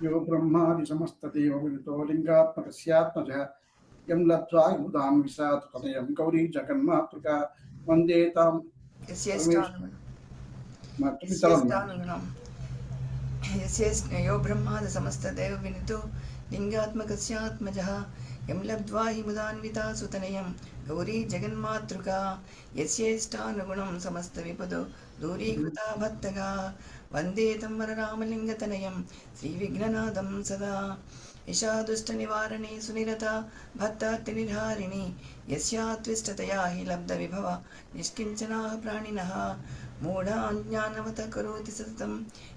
यो ब्रह्मादि समस्तदेवविदितो लिङ्गात्मकस्यात्मजः यं लब्ध्वा विबुधां विशात् तनयं गौरी जगन्मातृका वन्दे तां यो ब्रह्माद समस्तदेवविदितो लिङ्गात्मकस्यात्मजः यं लब्ध्वा हि मुदान्विता सुतनयं गौरी जगन्मातृका यस्येष्टानुगुणं समस्तविपदो दूरीकृता भक्तगा वन्दे तं वररामलिङ्गतनयं श्रीविघ्ननाथं सदा यशा दुष्टनिवारणे सुनिरता भक्तार्तिनिर्हारिणि यस्यात्विष्टतया हि लब्धविभवा निष्किञ्चनाः प्राणिनः मूढान् ज्ञानवतः करोति सततं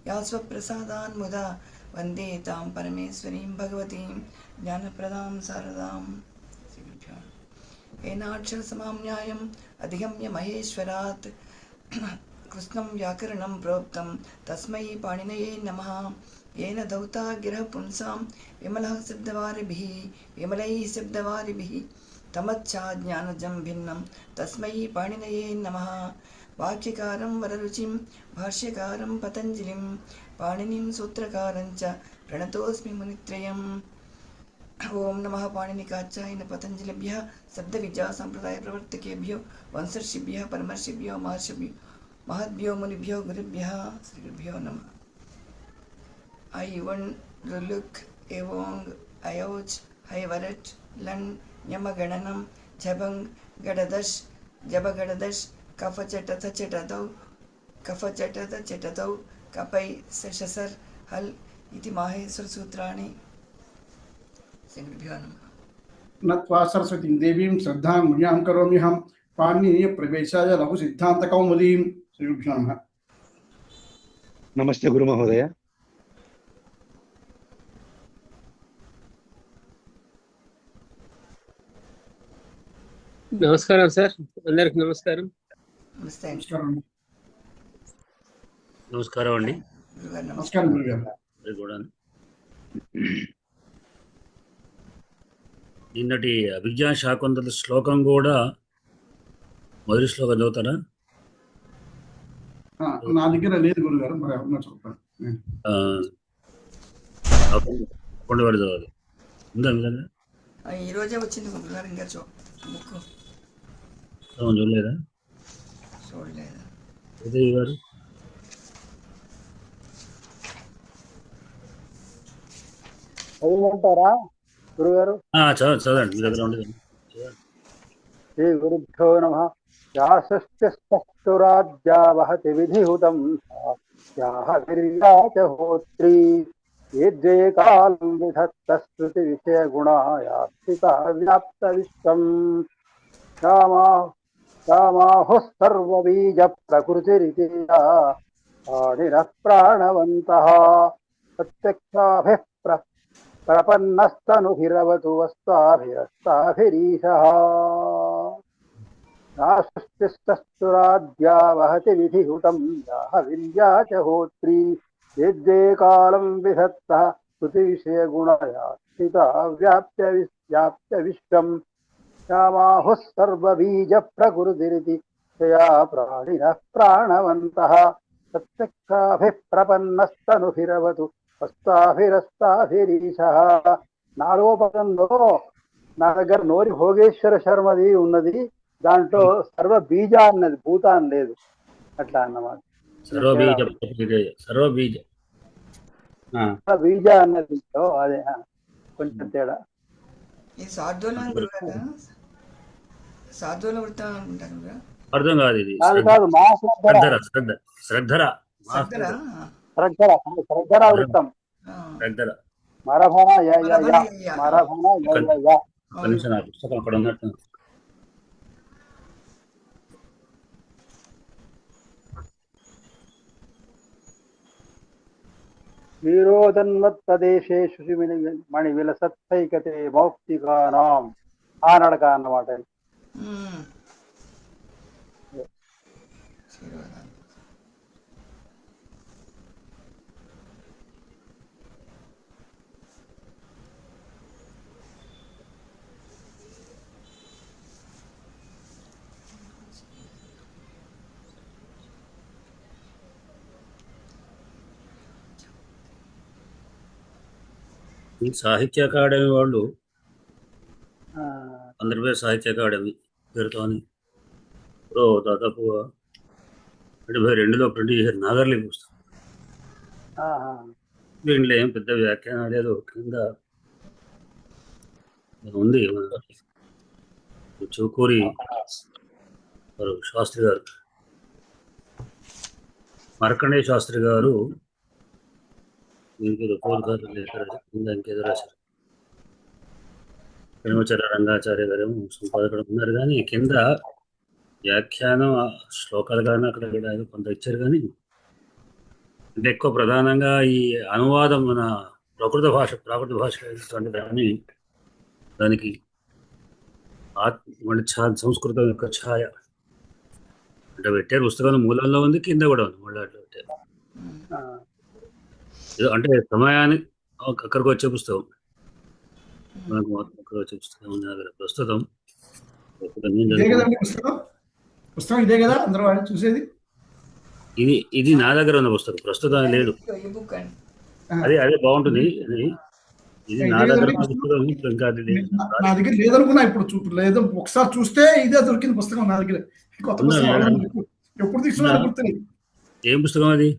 या स्वप्रसादान् मुदा वन्दे तां परमेश्वरीं भगवतीं ज्ञानप्रदां शारदाम्। येनाक्षरसमां न्यायम् अधिगम्य महेश्वरात् कृष्णं व्याकरणं प्रोक्तं तस्मै पाणिनये नमः। येन धौता गिरः पुंसां विमलः विमलैः शब्दवारिभिः तमच्चाज्ञानजं भिन्नं तस्मै पाणिनये नमः। वाक्यकारं वररुचिं भाष्यकारं पतञ्जलिं पाणिनिं सूत्रकारं च प्रणतोऽस्मि मुनित्रयम्। ओं नमः पाणिनिकाचार्येण पतञ्जलिभ्यः शब्दविद्या सम्प्रदायप्रवर्तकेभ्यो वंशर्षिभ्यः परमर्षिभ्यो महद्भ्यो मुनिभ्यो गुरुभ्यः श्रीगुरुभ्यो नमः। ऐवन् रुलुक् एवोङ् अयोच् हैवरट् लन् यमगणनं झबङ् गडदश् जबगडदश् कफचटतौ कपै शसर् हल् इति माहेश्वरसूत्राणि। श्रीगुरुभ्यो नमः। नत्वा सरस्वतीं देवीं श्रद्धां मुनियां करोम्यहं पाणिनीयप्रवेशाय लघुसिद्धान्तकौमुदीं। श्रीगुरुभ्यो नमः। नमस्ते गुरु महोदय। నమస్కారం సార్, అందరికి నమస్కారం. నమస్కారం అండి. నమస్కారం గురుగారు. నిన్నటి అభిజ్ఞా శాకుంతల శ్లోకం కూడా మొదటి శ్లోకం చదువుతారా? నా దగ్గర లేదు గురుగారు, మరి ఎవరన్నా చెప్తాను. కొండవాడు చదవాలి. ఉందా మీ దగ్గర? ఈ రోజే వచ్చింది గురుగారు, ఇంకా బుక్ చూడలేదా? చూడలేదు. ఉదయ్ గారు చదవమంటారా గురుగారు? చదవండి, మీ దగ్గర ఉండేది. శ్రీ గురుభ్యో నమః. యాసస్య వహతి విధిహుతం యాః విర్యా చ హోత్రీ యజ్జే కాలం విధత్తస్మృతి విషయ గుణాయాస్థిత వ్యాప్త విశ్వం కామాహుః సర్వబీజ ప్రకృతిరితి పాణినః ప్రాణవంతః ప్రత్యక్షాభిః ప్రపన్నస్తనుభిరవతు వస్తాభిరస్తాభిరీశః. నాసృష్టిస్తస్తురాద్యా వహతి విధిహుతం యాః విర్యా చ హోత్రీ యజ్జే కాలం విధత్తః శృతివిషయగుణయా స్థితా వ్యాప్య విశ్వం శ్యామాహుః సర్వబీజ ప్రకృతిరితి తయా ప్రాణినః ప్రాణవంతః ప్రత్యక్షాభిః ప్రపన్నస్తనుభిరవతు వస్తాభిరస్తాభిరీశః. నాలుగో పదంలో నా దగ్గర నోరి భోగేశ్వర శర్మది ఉన్నది, దాంట్లో సర్వ బీజ అన్నది, భూత అని లేదు, అట్లా అన్నమాట. బీజ అన్నది అదే కొంచెం తేడా. అర్థం కాదు ఇది. కాదు మా శ్రద్ధర వృత్తం మరభణ పుస్తకం అక్కడ ఉన్నట్టు. క్షీరోదన్వత్తదేశే మణి విలసత్తైకతే మౌక్తికానాం ఆనడక అన్నమాట. ఈ సాహిత్య అకాడమీ వాళ్ళు ఆ, ఆంధ్రప్రదేశ్ సాహిత్య అకాడమీ పేరుతోని ఇప్పుడు దాదాపు 72లో ప్రింట్ చేశారు నాగర్లి పుస్తకం. ఆహా. దీంట్లో ఏం పెద్ద వ్యాఖ్యానం లేదు, కింద ఉంది. మన చూకూరి వారు శాస్త్రి గారు, మార్కండేయ శాస్త్రి గారు దీనికి పూర్వకారు లేఖ కింద ఇంకేదో రాశారు. పెనుమచర్ల రంగాచార్య గారు సంపాదకుడు ఉన్నారు, కానీ కింద వ్యాఖ్యానం శ్లోకాలు కానీ అక్కడ ఇక్కడ ఏదో కొంత ఇచ్చారు. కానీ అంటే ఎక్కువ ప్రధానంగా ఈ అనువాదం మన ప్రాకృత భాష అయినటువంటి దానికి మన సంస్కృతం యొక్క ఛాయ అంటే పెట్టారు. పుస్తకం మూలంలో ఉంది, కింద కూడా ఉంది, మళ్ళీ అట్లా పెట్టారు. ఆ. అంటే సమయానికి అక్కడికి వచ్చే పుస్తకం, మనకు మాత్రం అక్కడ వచ్చే పుస్తకం ఉంది దగ్గర ప్రస్తుతం. ఇదే కదండి పుస్తకం ఇదే కదా అందరూ వాళ్ళు చూసేది. ఇది నా దగ్గర ఉన్న పుస్తకం, ప్రస్తుతం లేదు. ఈ బుక్ అండి. అదే బాగుంటుంది. ఇది నా దగ్గర ఉన్న పుస్తకం, ఇంకా అది లేదు. నా దగ్గర లేదనుకున్నా, ఇప్పుడు లేదు. ఒకసారి చూస్తే ఇదే దొరికింది పుస్తకం నా దగ్గర. కొత్త పుస్తకం ఎప్పుడు తీసుకున్నా గుర్తులేదు. ఏం పుస్తకం అది?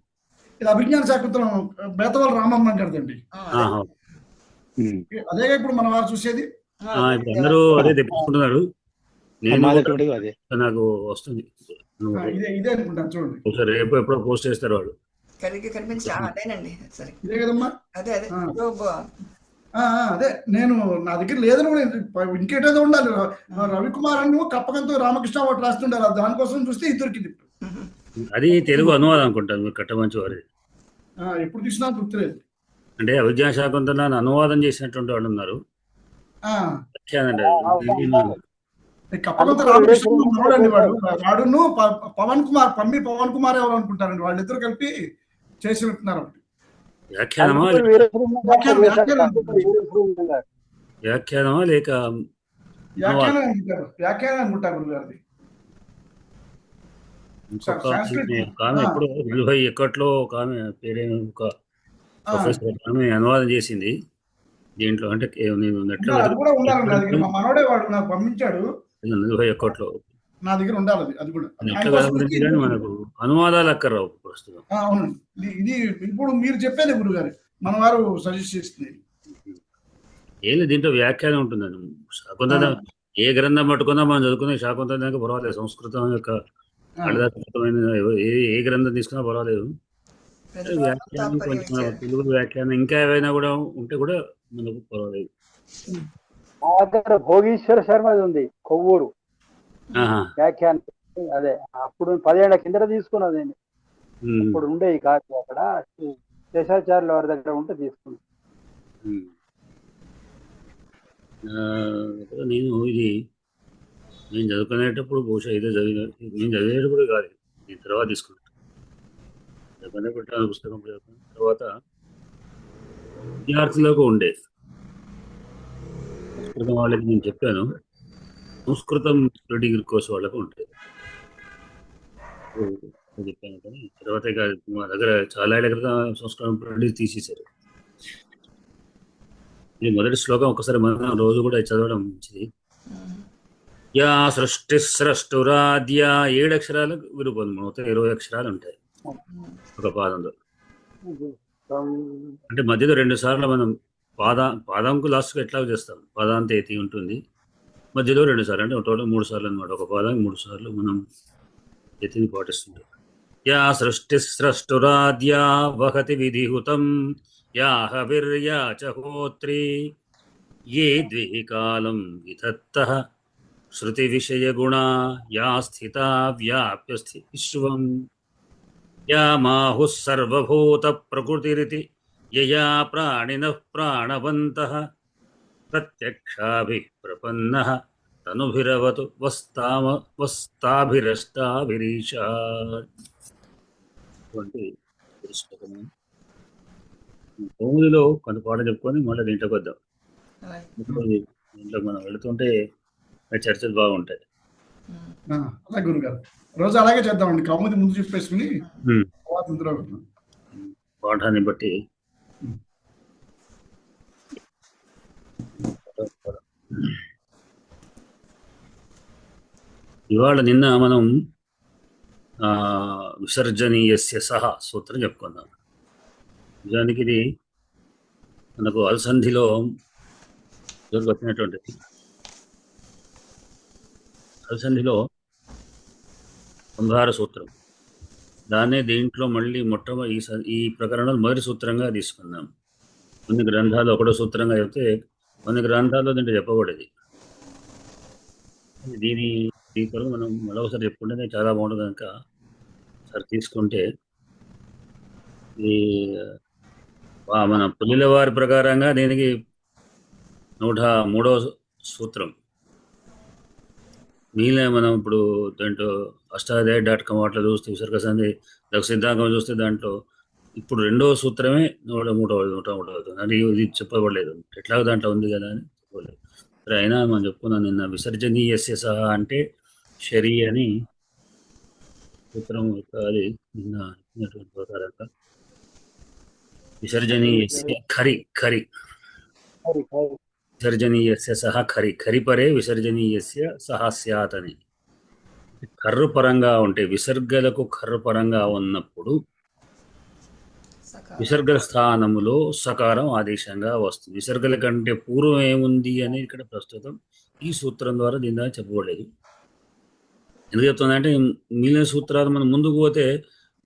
ఇది అభిజ్ఞాన శాకుంతలం బేతవాళ్ళ రామమ్మ గారిదండి. అదే ఇప్పుడు మన వారు చూసేది. ఇప్పుడు అందరూ అదే తెప్పించుకుంటున్నారు. నేను నాకు వస్తుంది, ఇదే అనుకుంటాను. చూడండి, ఒకసారి రేపు ఎప్పుడో పోస్ట్ చేస్తారు వాళ్ళు. అదేనండి. సరే, ఇదే కదమ్మా. అదే అదే నేను నా దగ్గర లేదని కూడా ఇంకేటేదో ఉండాలి. రవికుమార్ అని కప్పకంతో రామకృష్ణ ఒకటి రాస్తుండాలి. దానికోసం చూస్తే ఇది దొరికింది. అది తెలుగు అనువాదం అనుకుంటాను, మీరు కట్టమంచి వారి. ఎప్పుడు చూసినా గుర్తులేదు. అంటే అవిద్యా శాకుంతలాన్ని అనువాదం చేసినటువంటి వాళ్ళు ఉన్నారు. కప్పకంతో రామకృష్ణ మనోడండి వాడు. వాడును పవన్ కుమార్ ఎవరు అనుకుంటారండి, వాళ్ళిద్దరు కలిపి చేసినట్టున్నారు. వ్యాఖ్యానమా లేక వ్యాఖ్యానం అనుకుంటారు గురుగారిది. ఆమె ఎప్పుడు 41లో ఒక ఆమె పేరే ఒక ప్రొఫెసర్ ఆమె అనువాదం చేసింది దీంట్లో. అంటే నేను అది కూడా ఉండాలండి. మా మనోడే వాడు నాకు పంపించాడు. 41లో నా దగ్గర ఉండాలి. అది కూడా కానీ మనకు అనువాదాలు అక్కర్రావు ప్రస్తుతం. అవునండి, ఇది ఇప్పుడు మీరు చెప్పేది గురుగారు, మన వారు సజెస్ట్ చేస్తుంది. ఏం లేదు, దీంట్లో వ్యాఖ్యానం ఉంటుందండి. శాకుంతల ఏ గ్రంథం పట్టుకున్నా మనం చదువుకునే శాకుంతల దాకా పర్వాలేదు. సంస్కృతం యొక్క ఏ గ్రంథం తీసుకున్నా పర్వాలేదు. వ్యాఖ్యానం కొంచెం తెలుగు వ్యాఖ్యానం ఇంకా ఏవైనా కూడా ఉంటే కూడా మనకు పర్వాలేదు. భోగీశ్వర శర్మది ఉంది, కొవ్వూరు వ్యాఖ్యానం. అదే అప్పుడు 10 ఏళ్ల కిందట తీసుకున్నది. ఇప్పుడు ఉండే ఈ కాదు, అక్కడ శేషాచార్యుల వారి దగ్గర ఉంటే తీసుకున్నాను. నేను చదువుకునేటప్పుడు బహుశా ఇదే నేను చదివేటప్పుడు కాదు, నేను తర్వాత తీసుకున్నాను. పెట్టాను పుస్తకం. తర్వాత విద్యార్థులకు ఉండేది సంస్కృతం వాళ్ళకి నేను చెప్పాను, సంస్కృతం డిగ్రీ కోర్సు వాళ్ళకు ఉంటుంది చెప్పాను. కానీ తర్వాత మా దగ్గర చాలా ఏళ్ళ క్రితం సంస్కృతం తీసేశారు. ఇది మొదటి శ్లోకం ఒకసారి మనం రోజు కూడా చదవడం మంచిది. యా సృష్టి స్రష్టురాద్య 7 అక్షరాలు విరూపం, మొత్తం 20 అక్షరాలు ఉంటాయి ఒక పాదంలో. అంటే మధ్యలో 2 సార్లు మనం పాదంకు లాస్ట్గా ఎట్లా చేస్తాం, పాదాంతేతి ఉంటుంది, మధ్యలో 2 సార్లు, అంటే టోటల్ 3 సార్లు అనమాట. ఒక పాదానికి 3 సార్లు మనం యతిని పాటిస్తుంటాం. యా సృష్టి స్రష్టురాద్యా వహతి విధిహుతం యా హవిర్యా చ హోత్రీ ఏ ద్విహి కాలం విధత్తః శృతి విషయ గుణా యా స్థితా వ్యాప్య విశ్వం యా మాహుః సర్వభూత ప్రకృతిరితి యయా ప్రాణినః ప్రాణవంతః ప్రత్యక్షాభిః ప్రపన్నః తనుభిరవతు వస్తాభిరష్టాభిరీషా. భూమిలో కొంత పాట చెప్పుకొని మళ్ళీ దీంట్లోకి వద్దాం. దీంట్లో మనం వెళుతుంటే చర్చలు బాగుంటాయి. అలా గురుగారు రోజు అలాగే చేద్దామండి. కౌముది ముందు చెప్పేసుకుని పాఠాన్ని బట్టి ఇవాళ నిన్న మనం విసర్జనీయస్య సహ సూత్రం చెప్పుకుందాం. నిజానికి ఇది మనకు అల్సంధిలో వచ్చినటువంటిది. అల్సంధిలో 96 సూత్రం. దాన్నే దీంట్లో మళ్ళీ ఈ ప్రకరణంలో మొదటి సూత్రంగా తీసుకుందాం. కొన్ని గ్రంథాలు ఒకటో సూత్రంగా చెప్తే కొన్ని గ్రంథాల్లో దీంట్లో చెప్పబడేది. దీని కొరకు మనం మరొకసారి చెప్పుకుంటే చాలా బాగుంటుంది కనుక సార్ తీసుకుంటే ఈ మన పులిల వారి ప్రకారంగా దీనికి 103వ సూత్రం. మిగిలిన మనం ఇప్పుడు దాంట్లో అష్టాధ్యాయ.com వాటిలో చూస్తే విసర్గ సంధి సిద్ధాంతం చూస్తే దాంట్లో ఇప్పుడు 2వ సూత్రమే 103 అది ఇది చెప్పబడలేదు. ఎట్లాగో దాంట్లో ఉంది కదా అని చెప్పలేదు. సరే, అయినా మనం చెప్పుకున్నాం నిన్న విసర్జనీయస్య సహా అంటే షరీ అని సూత్రం. అది నిన్న ప్రకారంగా విసర్జనీయస్య ఖరి విసర్జనీయస్య సహ ఖరిపరే విసర్జనీయస్య సహ స్యాత్ అని. కర్రు పరంగా ఉంటే విసర్గలకు కర్రు పరంగా ఉన్నప్పుడు విసర్గ స్థానములో సకారం ఆదేశంగా వస్తుంది. విసర్గల కంటే పూర్వం ఏముంది అని ఇక్కడ ప్రస్తుతం ఈ సూత్రం ద్వారా దీని ద్వారా చెప్పబడలేదు. ఎందుకు చెప్తుందంటే మిగిలిన సూత్రాలు మనం ముందుకు పోతే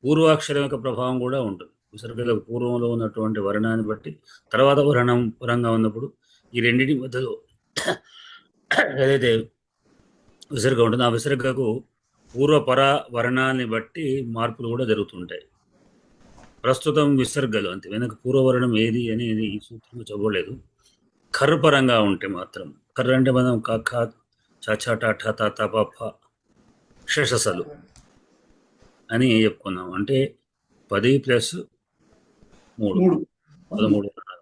పూర్వాక్షరం యొక్క ప్రభావం కూడా ఉంటుంది. విసర్గలకు పూర్వంలో ఉన్నటువంటి వర్ణాన్ని బట్టి తర్వాత వర్ణం పరంగా ఉన్నప్పుడు ఈ రెండింటి మధ్యలో ఏదైతే విసర్గ ఉంటుందో ఆ విసర్గకు పూర్వపర వర్ణాన్ని బట్టి మార్పులు కూడా జరుగుతుంటాయి. ప్రస్తుతం విసర్గలు అంతే, వెనక పూర్వవర్ణం ఏది అనేది ఈ సూత్రంలో చెప్పలేదు. కర్ర పరంగా ఉంటే మాత్రం, కర్ర అంటే మనం కఖ చ షసలు అని చెప్పుకున్నాం. అంటే 10 + 3 13.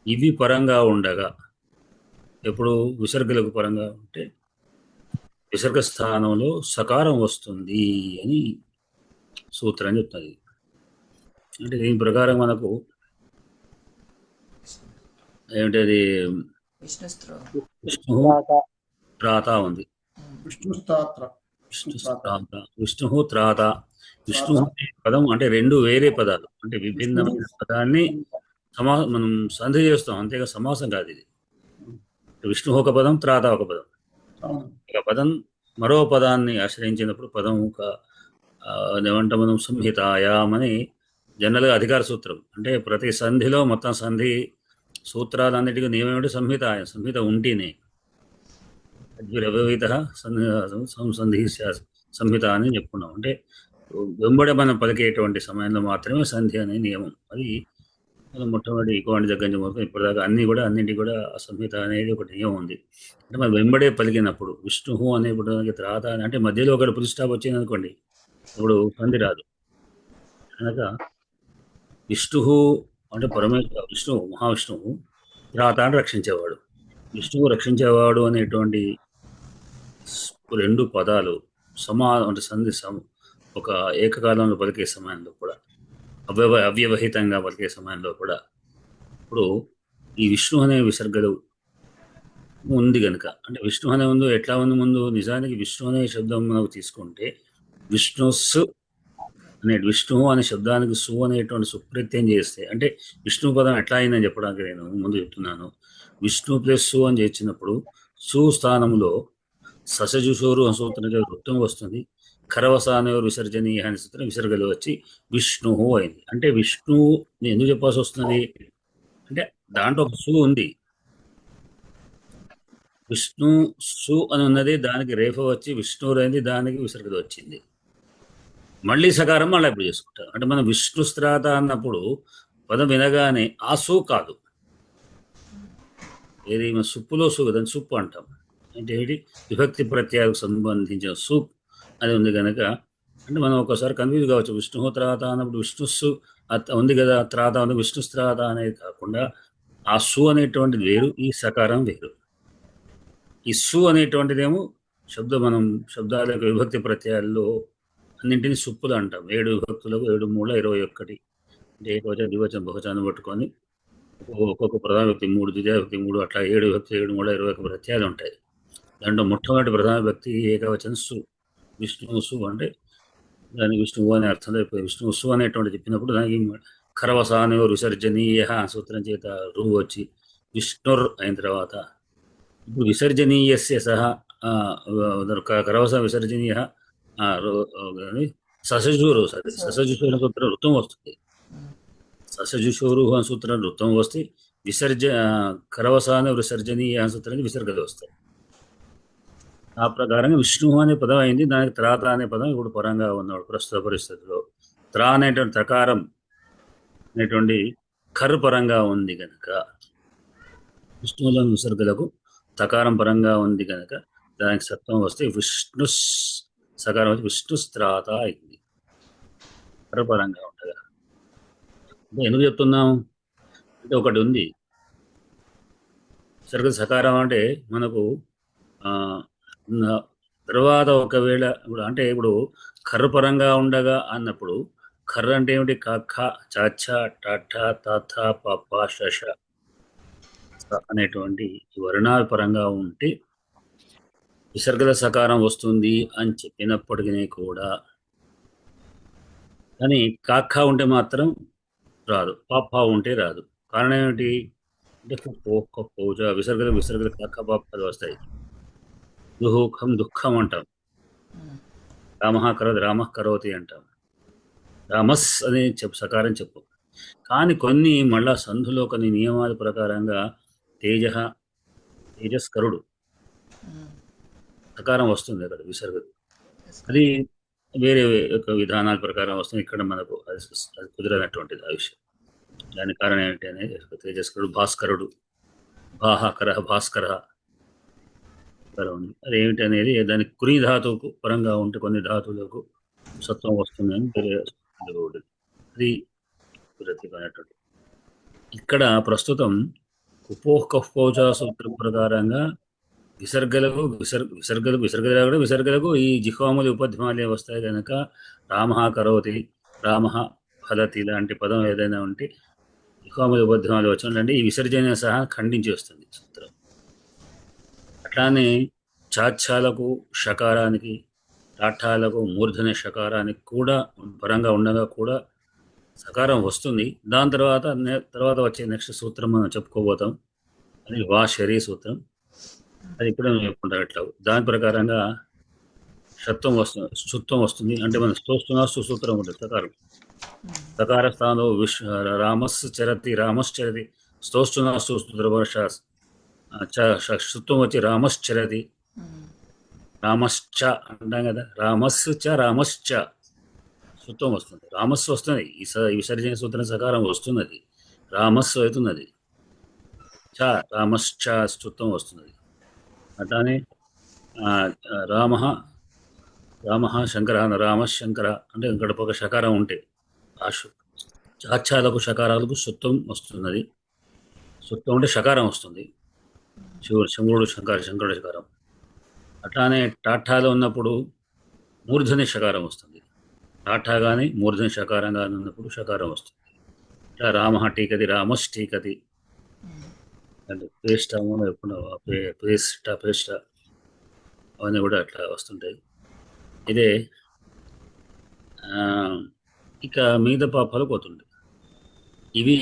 ఇవి పరంగా ఉండగా ఎప్పుడు విసర్గలకు పరంగా ఉంటే విసర్గ స్థానంలో సకారం వస్తుంది అని సూత్రం చెప్తుంది. అంటే దీని ప్రకారం మనకు ఏమిటది విష్ణు త్రాత ఉంది. విష్ణు త్రాత. విష్ణు పదం అంటే 2 వేరే పదాలు, అంటే విభిన్నమైన పదాన్ని మనం సంధి చేస్తాం, అంతేగా సమాసం కాదు ఇది. విష్ణు ఒక పదం, త్రాత ఒక పదం. ఒక పదం మరో పదాన్ని ఆశ్రయించినప్పుడు పదం ఒక ఏమంటే మనం సంహితాయామని జనరల్గా అధికార సూత్రం. అంటే ప్రతి సంధిలో మొత్తం సంధి సూత్రాలన్నిటికీ నియమం ఏమిటి? సంహిత ఉంటేనే అద్విరవిత సంధి సంహిత అని చెప్పుకున్నాం. అంటే వెంబడి మనం పలికేటువంటి సమయంలో మాత్రమే సంధి అనే నియమం. అది మనం మొట్టమొదటి ఇటువంటి దగ్గర నుంచి మొత్తం ఇప్పటిదాకా అన్నింటికి కూడా సంహిత అనేది ఒక నియమం ఉంది. అంటే మనం వెంబడే పలికినప్పుడు విష్ణు అనేప్పుడు తర్వాత అంటే మధ్యలో ఒకటి పులి స్టాప్ వచ్చింది అనుకోండి, ఇప్పుడు సంధి రాదు. కనుక విష్ణు అంటే విష్ణువు మహావిష్ణువు త్రాతాన్ని రక్షించేవాడు. విష్ణువు రక్షించేవాడు అనేటువంటి 2 పదాలు అంటే సంధి ఒక ఏకకాలంలో పలికే సమయంలో కూడా, అవ్యవహితంగా పలికే సమయంలో కూడా ఇప్పుడు ఈ విష్ణు అనే విసర్గలు ఉంది కనుక, అంటే విష్ణు అనే ముందు ఎట్లా ఉంది? ముందు నిజానికి విష్ణు అనే శబ్దం మనకు తీసుకుంటే విష్ణుస్సు విష్ణువు అనే శబ్దానికి సు అనేటువంటి సుప్రత్యయం చేస్తే, అంటే విష్ణు పదం ఎట్లా అయిందని చెప్పడానికి నేను ముందు చెప్తున్నాను. విష్ణు + సు అని చేర్చినప్పుడు సు స్థానంలో ససజుషోరు అని సూత్రం వృత్తం వస్తుంది. ఖరవసానయోరు విసర్జనీయ అనే సూత్రం విసర్గలు వచ్చి విష్ణు అయింది. అంటే విష్ణువు ఎందుకు చెప్పాల్సి వస్తుంది అంటే దాంట్లో ఒక సు ఉంది. విష్ణు సు అని ఉన్నది, దానికి రేఫ వచ్చి విష్ణువు అయింది, దానికి విసర్గలు వచ్చింది. మళ్ళీ సకారం మళ్ళీ ఎప్పుడు చేసుకుంటారు. అంటే మనం విష్ణు త్రాత అన్నప్పుడు పదం వినగానే ఆ సు కాదు, ఏది మన సుప్పులో సు దాన్ని సుప్పు అంటాం. అంటే ఏంటి? విభక్తి ప్రత్యయాలకు సంబంధించిన సు అది ఉంది కనుక, అంటే మనం ఒకసారి కన్ఫ్యూజ్ కావచ్చు. విష్ణు త్రాత అన్నప్పుడు విష్ణుస్సు ఉంది కదా, త్రాత ఉంది, విష్ణు త్రాత అనేది కాకుండా ఆ సు అనేటువంటిది వేరు, ఈ సకారం వేరు. ఈ సు అనేటువంటిదేమో మనం శబ్దాల యొక్క విభక్తి ప్రత్యయాల్లో అన్నింటినీ సుప్పులు అంటాం. 7 విభక్తులకు 7 × 3 = 21. అంటే ఏకవచన ద్వివచన బహువచనం పట్టుకొని ఒక్కొక్క ప్రధాన వ్యక్తి 3, ద్వితీయ వ్యక్తి 3, అట్లా 7 వ్యక్తి 7, 3, 21 ప్రత్యయాలు ఉంటాయి. దాంట్లో మొట్టమొదటి ప్రధాన వ్యక్తి ఏకవచనం సు. విష్ణువు సు అంటే దానికి విష్ణువు అనే అర్థం అయిపోయి విష్ణువు సు అనేటువంటి చెప్పినప్పుడు దానికి ఖరవసానో విసర్జనీయ సూత్రం చేత రువు వచ్చి విష్ణుర్ అయిన తర్వాత ఇప్పుడు విసర్జనీయస్య సహా కరవస విసర్జనీయ ససజూరు ససజుషూరు సూత్రం ఋతం వస్తుంది. ససజుషూరు అని సూత్రం ఋతం వస్తే కరవసాన విసర్జనీయ సూత్రానికి విసర్గలు వస్తాయి. ఆ ప్రకారంగా విష్ణువు అనే పదం అయింది. దానికి త్రాత అనే పదం ఇప్పుడు పరంగా ఉన్నాడు ప్రస్తుత పరిస్థితిలో. త్రా అనేటువంటి ప్రకారం అనేటువంటి ఖర్ పరంగా ఉంది కనుక విష్ణువులోని విసర్గలకు తకారం పరంగా ఉంది కనుక దానికి సత్వం వస్తే విష్ణు సకారం వచ్చి విష్ణుస్త్రాత అయింది ఖర్ పరంగా ఉండగా. అంటే ఎందుకు చెప్తున్నాం అంటే ఒకటి ఉంది విసర్గ సకారం అంటే మనకు తర్వాత ఒకవేళ ఇప్పుడు అంటే ఇప్పుడు ఖర్ పరంగా ఉండగా అన్నప్పుడు ఖర్ అంటే ఏమిటి కఖ చ ట త ప ప శ అనేటువంటి వర్ణాల పరంగా ఉంటే విసర్గల సకారం వస్తుంది అని చెప్పినప్పటికీ కూడా కానీ కాఖ ఉంటే మాత్రం రాదు, పాప ఉంటే రాదు. కారణం ఏమిటి అంటే పూజ విసర్గలు కాఖ పాపలు వస్తాయి. దుఃఖం అంటాం. రామః కరోతి అంటాం. రామస్ అని సకారం చెప్పు. కానీ కొన్ని మళ్ళా సంధులో కొన్ని నియమాల ప్రకారంగా తేజస్కరుడు సకారం వస్తుంది అక్కడ విసర్గలు. అది వేరే విధానాల ప్రకారం వస్తుంది. ఇక్కడ మనకు అది కుదరనటువంటిది ఆ విషయం. దానికి కారణం ఏంటి అనేది తేజస్కరుడు భాస్కరుడు భాస్కర ఉంది. అదేమిటి అనేది దానికి కురి ధాతువుకు పరంగా ఉంటే కొన్ని ధాతువులకు సత్వం వస్తుందని అది ప్రతిపడినటువంటి. ఇక్కడ ప్రస్తుతం కుపోహ సూత్రం ప్రకారంగా విసర్గలకు ఈ జిహ్వాములు ఉపధ్మాలే వస్తాయి కనుక రామః కరోతి రామః ఫలతి లాంటి పదం ఏదైనా ఉంటే జిహ్వాములు ఉపధ్మాలు వచ్చినట్లంటే ఈ విసర్జన సహా ఖండించి వస్తుంది సూత్రం. అట్లానే చాచ్ఛాలకు షకారానికి టాఠాలకు మూర్ధన షకారానికి కూడా పరంగా ఉండగా కూడా సకారం వస్తుంది. దాని తర్వాత వచ్చే నెక్స్ట్ సూత్రం మనం చెప్పుకోబోతాం. అది వాషరీ సూత్రం. అది ఇప్పుడు చెప్పుకుంటారు. ఎట్లా దాని ప్రకారంగా శుత్వం వస్తుంది. అంటే మన స్తోస్తున్నాస్తు సూత్రం ఉంటుంది సకారం. సకార స్థానంలో రామశ్చరతి స్తోస్తున్నాస్తు శుత్వం వచ్చి రామశ్చరతి రామశ్చ అంటాం కదా. రామశ్చ సూత్రం వస్తుంది. రామస్సు వస్తుంది. ఈ విసర్జన సూత్రం సకారం వస్తున్నది. రామస్సు అవుతున్నది. రామశ్చ సూత్రం వస్తున్నది. అట్లానే రామ శంకర రామశంకర అంటే గడపక షకారం ఉంటే ఆ చాచ్ఛాలకు షకారాలకు సుత్వం వస్తున్నది. సుత్వం అంటే షకారం వస్తుంది. శంకరుడు షకారం. అట్లానే టాఠాలో ఉన్నప్పుడు మూర్ధని షకారం వస్తుంది. టాఠా కానీ మూర్ధని షకారం కానీ ఉన్నప్పుడు షకారం వస్తుంది. ఇట్లా రామ టీకది రామశ్టీకది అంటే పేస్ట్ అవన్నీ కూడా అట్లా వస్తుంటాయి. ఇదే ఇక మీద పాపాలు పోతుంటాయి. ఇవి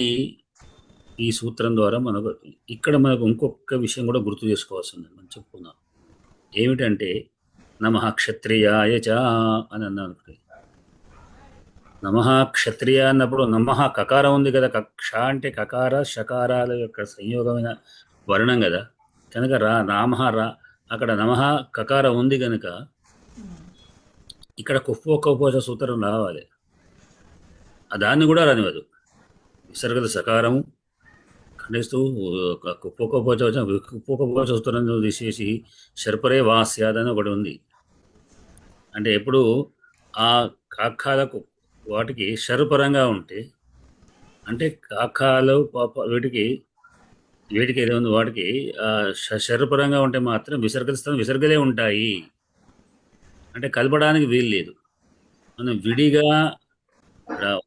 ఈ సూత్రం ద్వారా మనకు ఇక్కడ మనకు ఇంకొక విషయం కూడా గుర్తు చేసుకోవాల్సింది మనం చెప్పుకుందాం. ఏమిటంటే నమః క్షత్రియాయ చ అని అన్నాను. నమః క్షత్రియ అన్నప్పుడు నమః కకారం ఉంది కదా. క్ష అంటే కకార షకారాల యొక్క సంయోగమైన వర్ణం కదా. కనుక రామః అక్కడ నమః కకారం ఉంది కనుక ఇక్కడ కుపోకోపోచ సూత్రం రావాలి. దాన్ని కూడా రానివ్వదు. విసర్గల సకారము ఖండిస్తూ కుపోకోపోచ సూత్రం తీసేసి శర్పరే వాస్యాదని ఒకటి ఉంది. అంటే ఎప్పుడు ఆ కాఖాలకు వాటికి శరుపరంగా ఉంటే అంటే కాఖాలు వీటికి ఏదో ఉంది. వాటికి శరుపరంగా ఉంటే మాత్రం విసర్గలే ఉంటాయి. అంటే కలపడానికి వీలు లేదు. మనం విడిగా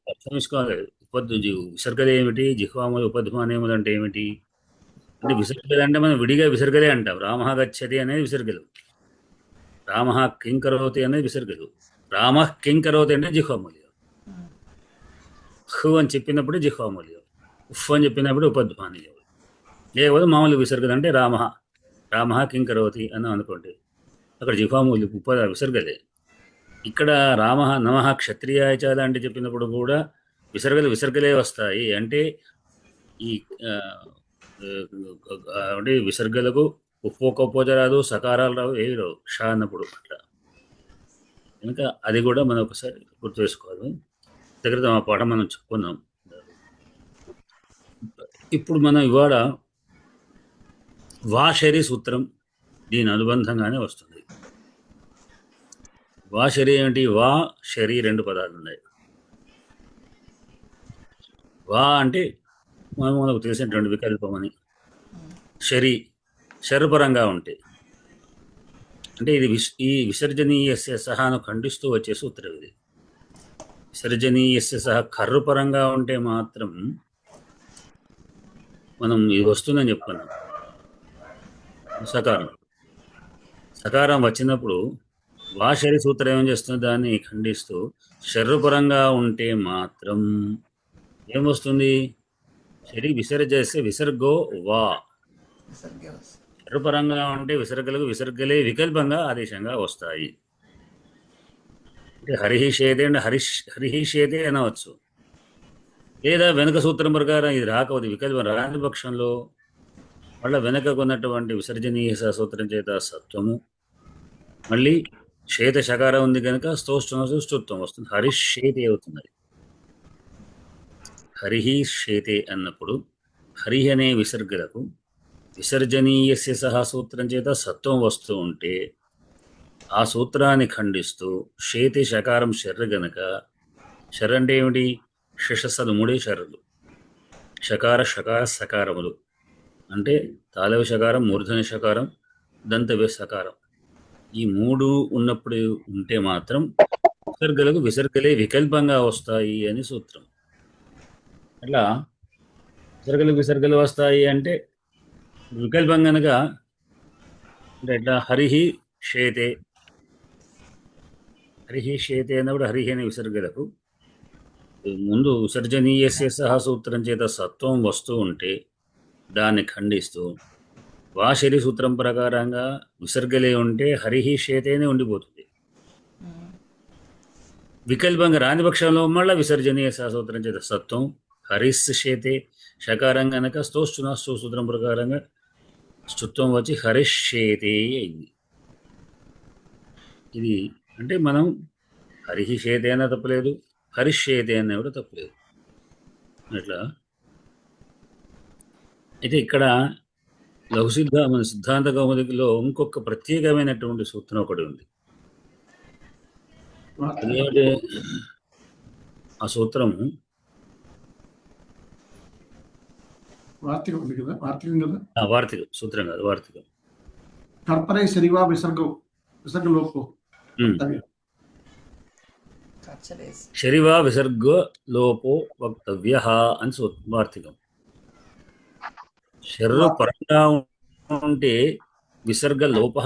అర్థం తీసుకోవాలి. విసర్గలు ఏమిటి, జిహ్వాములు ఉపధ్మానేములు అంటే ఏమిటి అంటే విసర్గలు అంటే మనం విడిగా విసర్గలే అంటాం. రామ గచ్చతి అనేది విసర్గలు, రామ కిం కరోతి అనేది విసర్గలు, రామ కిం కరోతి అంటే జిహ్వామూల్యం. హు అని చెప్పినప్పుడు జిహ్వామూల్యం, ఉఫ్ అని చెప్పినప్పుడు ఉపధ్మానీయం. లేకపోతే మామూలు విసర్గలు అంటే రామ కిం కరోతి అని అనుకోండి, అక్కడ జిహ్వామూల్యం విసర్గలే. ఇక్కడ రామ నమః క్షత్రియాయ చ అంటే చెప్పినప్పుడు కూడా విసర్గలే వస్తాయి. అంటే ఈ అంటే విసర్గలకు ఉపోరాదు, సకారాలు రావు, ఏవి రావు షా అన్నప్పుడు అట్లా. ఇంకా అది కూడా మనం ఒకసారి గుర్తు చేసుకోవాలి. దగ్గర ఆ పాఠం మనం చెప్పుకున్నాం. ఇప్పుడు మనం ఇవాళ వాషరి సూత్రం దీని అనుబంధంగానే వస్తుంది. వాషరి ఏంటి? వా షరి రెండు పదాలు ఉన్నాయి. వా అంటే మనకు తెలిసినటువంటి వికల్పం అని, శరపరంగా ఉంటాయి. అంటే ఇది ఈ విసర్జనీయస్య సహాను ఖండిస్తూ వచ్చే సూత్రం ఇది. విసర్జనీయస్య సహా కర్రుపరంగా ఉంటే మాత్రం మనం ఇది వస్తుందని చెప్పుకున్నాం. సకారం వచ్చినప్పుడు వాషరి సూత్రం ఏం చేస్తుంది? దాన్ని ఖండిస్తూ శర్రుపరంగా ఉంటే మాత్రం ఏమొస్తుంది? విసర్జస్య విసర్గో వా. శర్రుపరంగా ఉంటే విసర్గలే వికల్పంగా ఆదేశంగా వస్తాయి. అంటే హరిహిషేదే అంటే హరిహిషేదే అనవచ్చు. లేదా వెనక సూత్రం ప్రకారం ఇది రాకపోతే వికల్పం రాని పక్షంలో మళ్ళీ వెనకకు ఉన్నటువంటి విసర్జనీయ సూత్రం చేత సత్వము, మళ్ళీ శేత శకారం ఉంది కనుక స్తుత్వం వస్తుంది. హరిషేతే అవుతుంది. హరిహి శేతే అన్నప్పుడు హరి అనే విసర్గలకు విసర్జనీయస్య సహా సూత్రం చేత సత్వం వస్తూ ఉంటే ఆ సూత్రాన్ని ఖండిస్తూ శేతి శకారం శర్ర గనక, శర్ర అంటే ఏమిటి? శిషస్సలు మూడే శర్రలు, శకార సకారములు అంటే తాళవ శకారం, మూర్ధన శకారం, దంతవ్య సకారం. ఈ మూడు ఉన్నప్పుడు ఉంటే మాత్రం విసర్గలకు విసర్గలే వికల్పంగా వస్తాయి అని సూత్రం. అట్లా విసర్గలు వస్తాయి అంటే వికల్పం కనుక అంటే ఎట్లా? హరిహి శేతే అన్నప్పుడు హరిహి అనే విసర్గలకు ముందు విసర్జనీయస్య సహా సూత్రం చేత సత్వం వస్తూ ఉంటే దాన్ని ఖండిస్తూ వాషరి సూత్రం ప్రకారంగా విసర్గలే ఉంటే హరిహి శేతేనే ఉండిపోతుంది. వికల్పంగా రాని పక్షంలో మళ్ళీ విసర్జనీయ సూత్రం చేత సత్వం హరిస్ శేతే శకారం కనుక స్తోష్టునాస్తో సూత్రం ప్రకారంగా స్తుత్వం వచ్చి హరిషేతే అయింది. ఇది అంటే మనం హరిహి శేతే అయినా తప్పలేదు, హరిషేతే అన్నా కూడా తప్పలేదు. అట్లా అయితే ఇక్కడ మన సిద్ధాంత కౌముదిలో ఇంకొక ప్రత్యేకమైనటువంటి సూత్రం ఒకటి ఉంది. అదేంటే ఆ సూత్రము వార్తికం సూత్రం కాదు, వార్తికం. కర్పరే శరివా విసర్గలోపో శరివా విసర్గ లోపో వక్తవ్య అని వార్తికం. శర్రు పరంగా ఉంటే విసర్గ లోప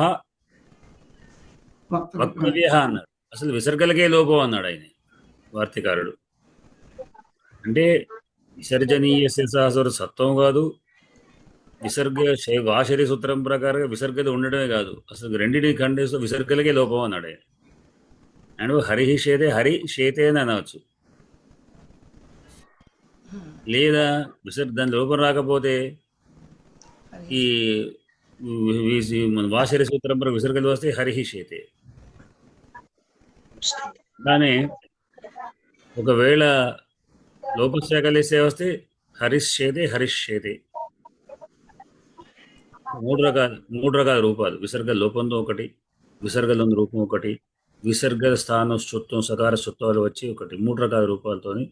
వక్తవ్య అన్నాడు. అసలు విసర్గలకే లోపం అన్నాడు ఆయన వార్తికారుడు. అంటే విసర్జనీయస్య సహస్ర సత్వం కాదు, వాషరి సూత్రం ప్రకారంగా విసర్గలు ఉండడమే కాదు, అసలు రెండింటిని ఖండిస్తూ విసర్గలకే లోపం అన్నాడు ఆయన. అండ్ హరిహి శేతే హరి శేతే అని అనవచ్చు. లేదా దాని లోపం రాకపోతే ఈ వాషరి సూత్రం ప్రకారం విసర్గలు వస్తే హరిహి శేతే. కానీ ఒకవేళ లోపశాఖలేసే వస్తే హరిష్యేతే. మూడు రకాల రూపాలు, విసర్గ లోపంతో ఒకటి, విసర్గలందు రూపం ఒకటి, విసర్గ స్థానం స్తుత్వం సకార స్తుత్వాలు వచ్చి ఒకటి, 3 రకాల రూపాలతోని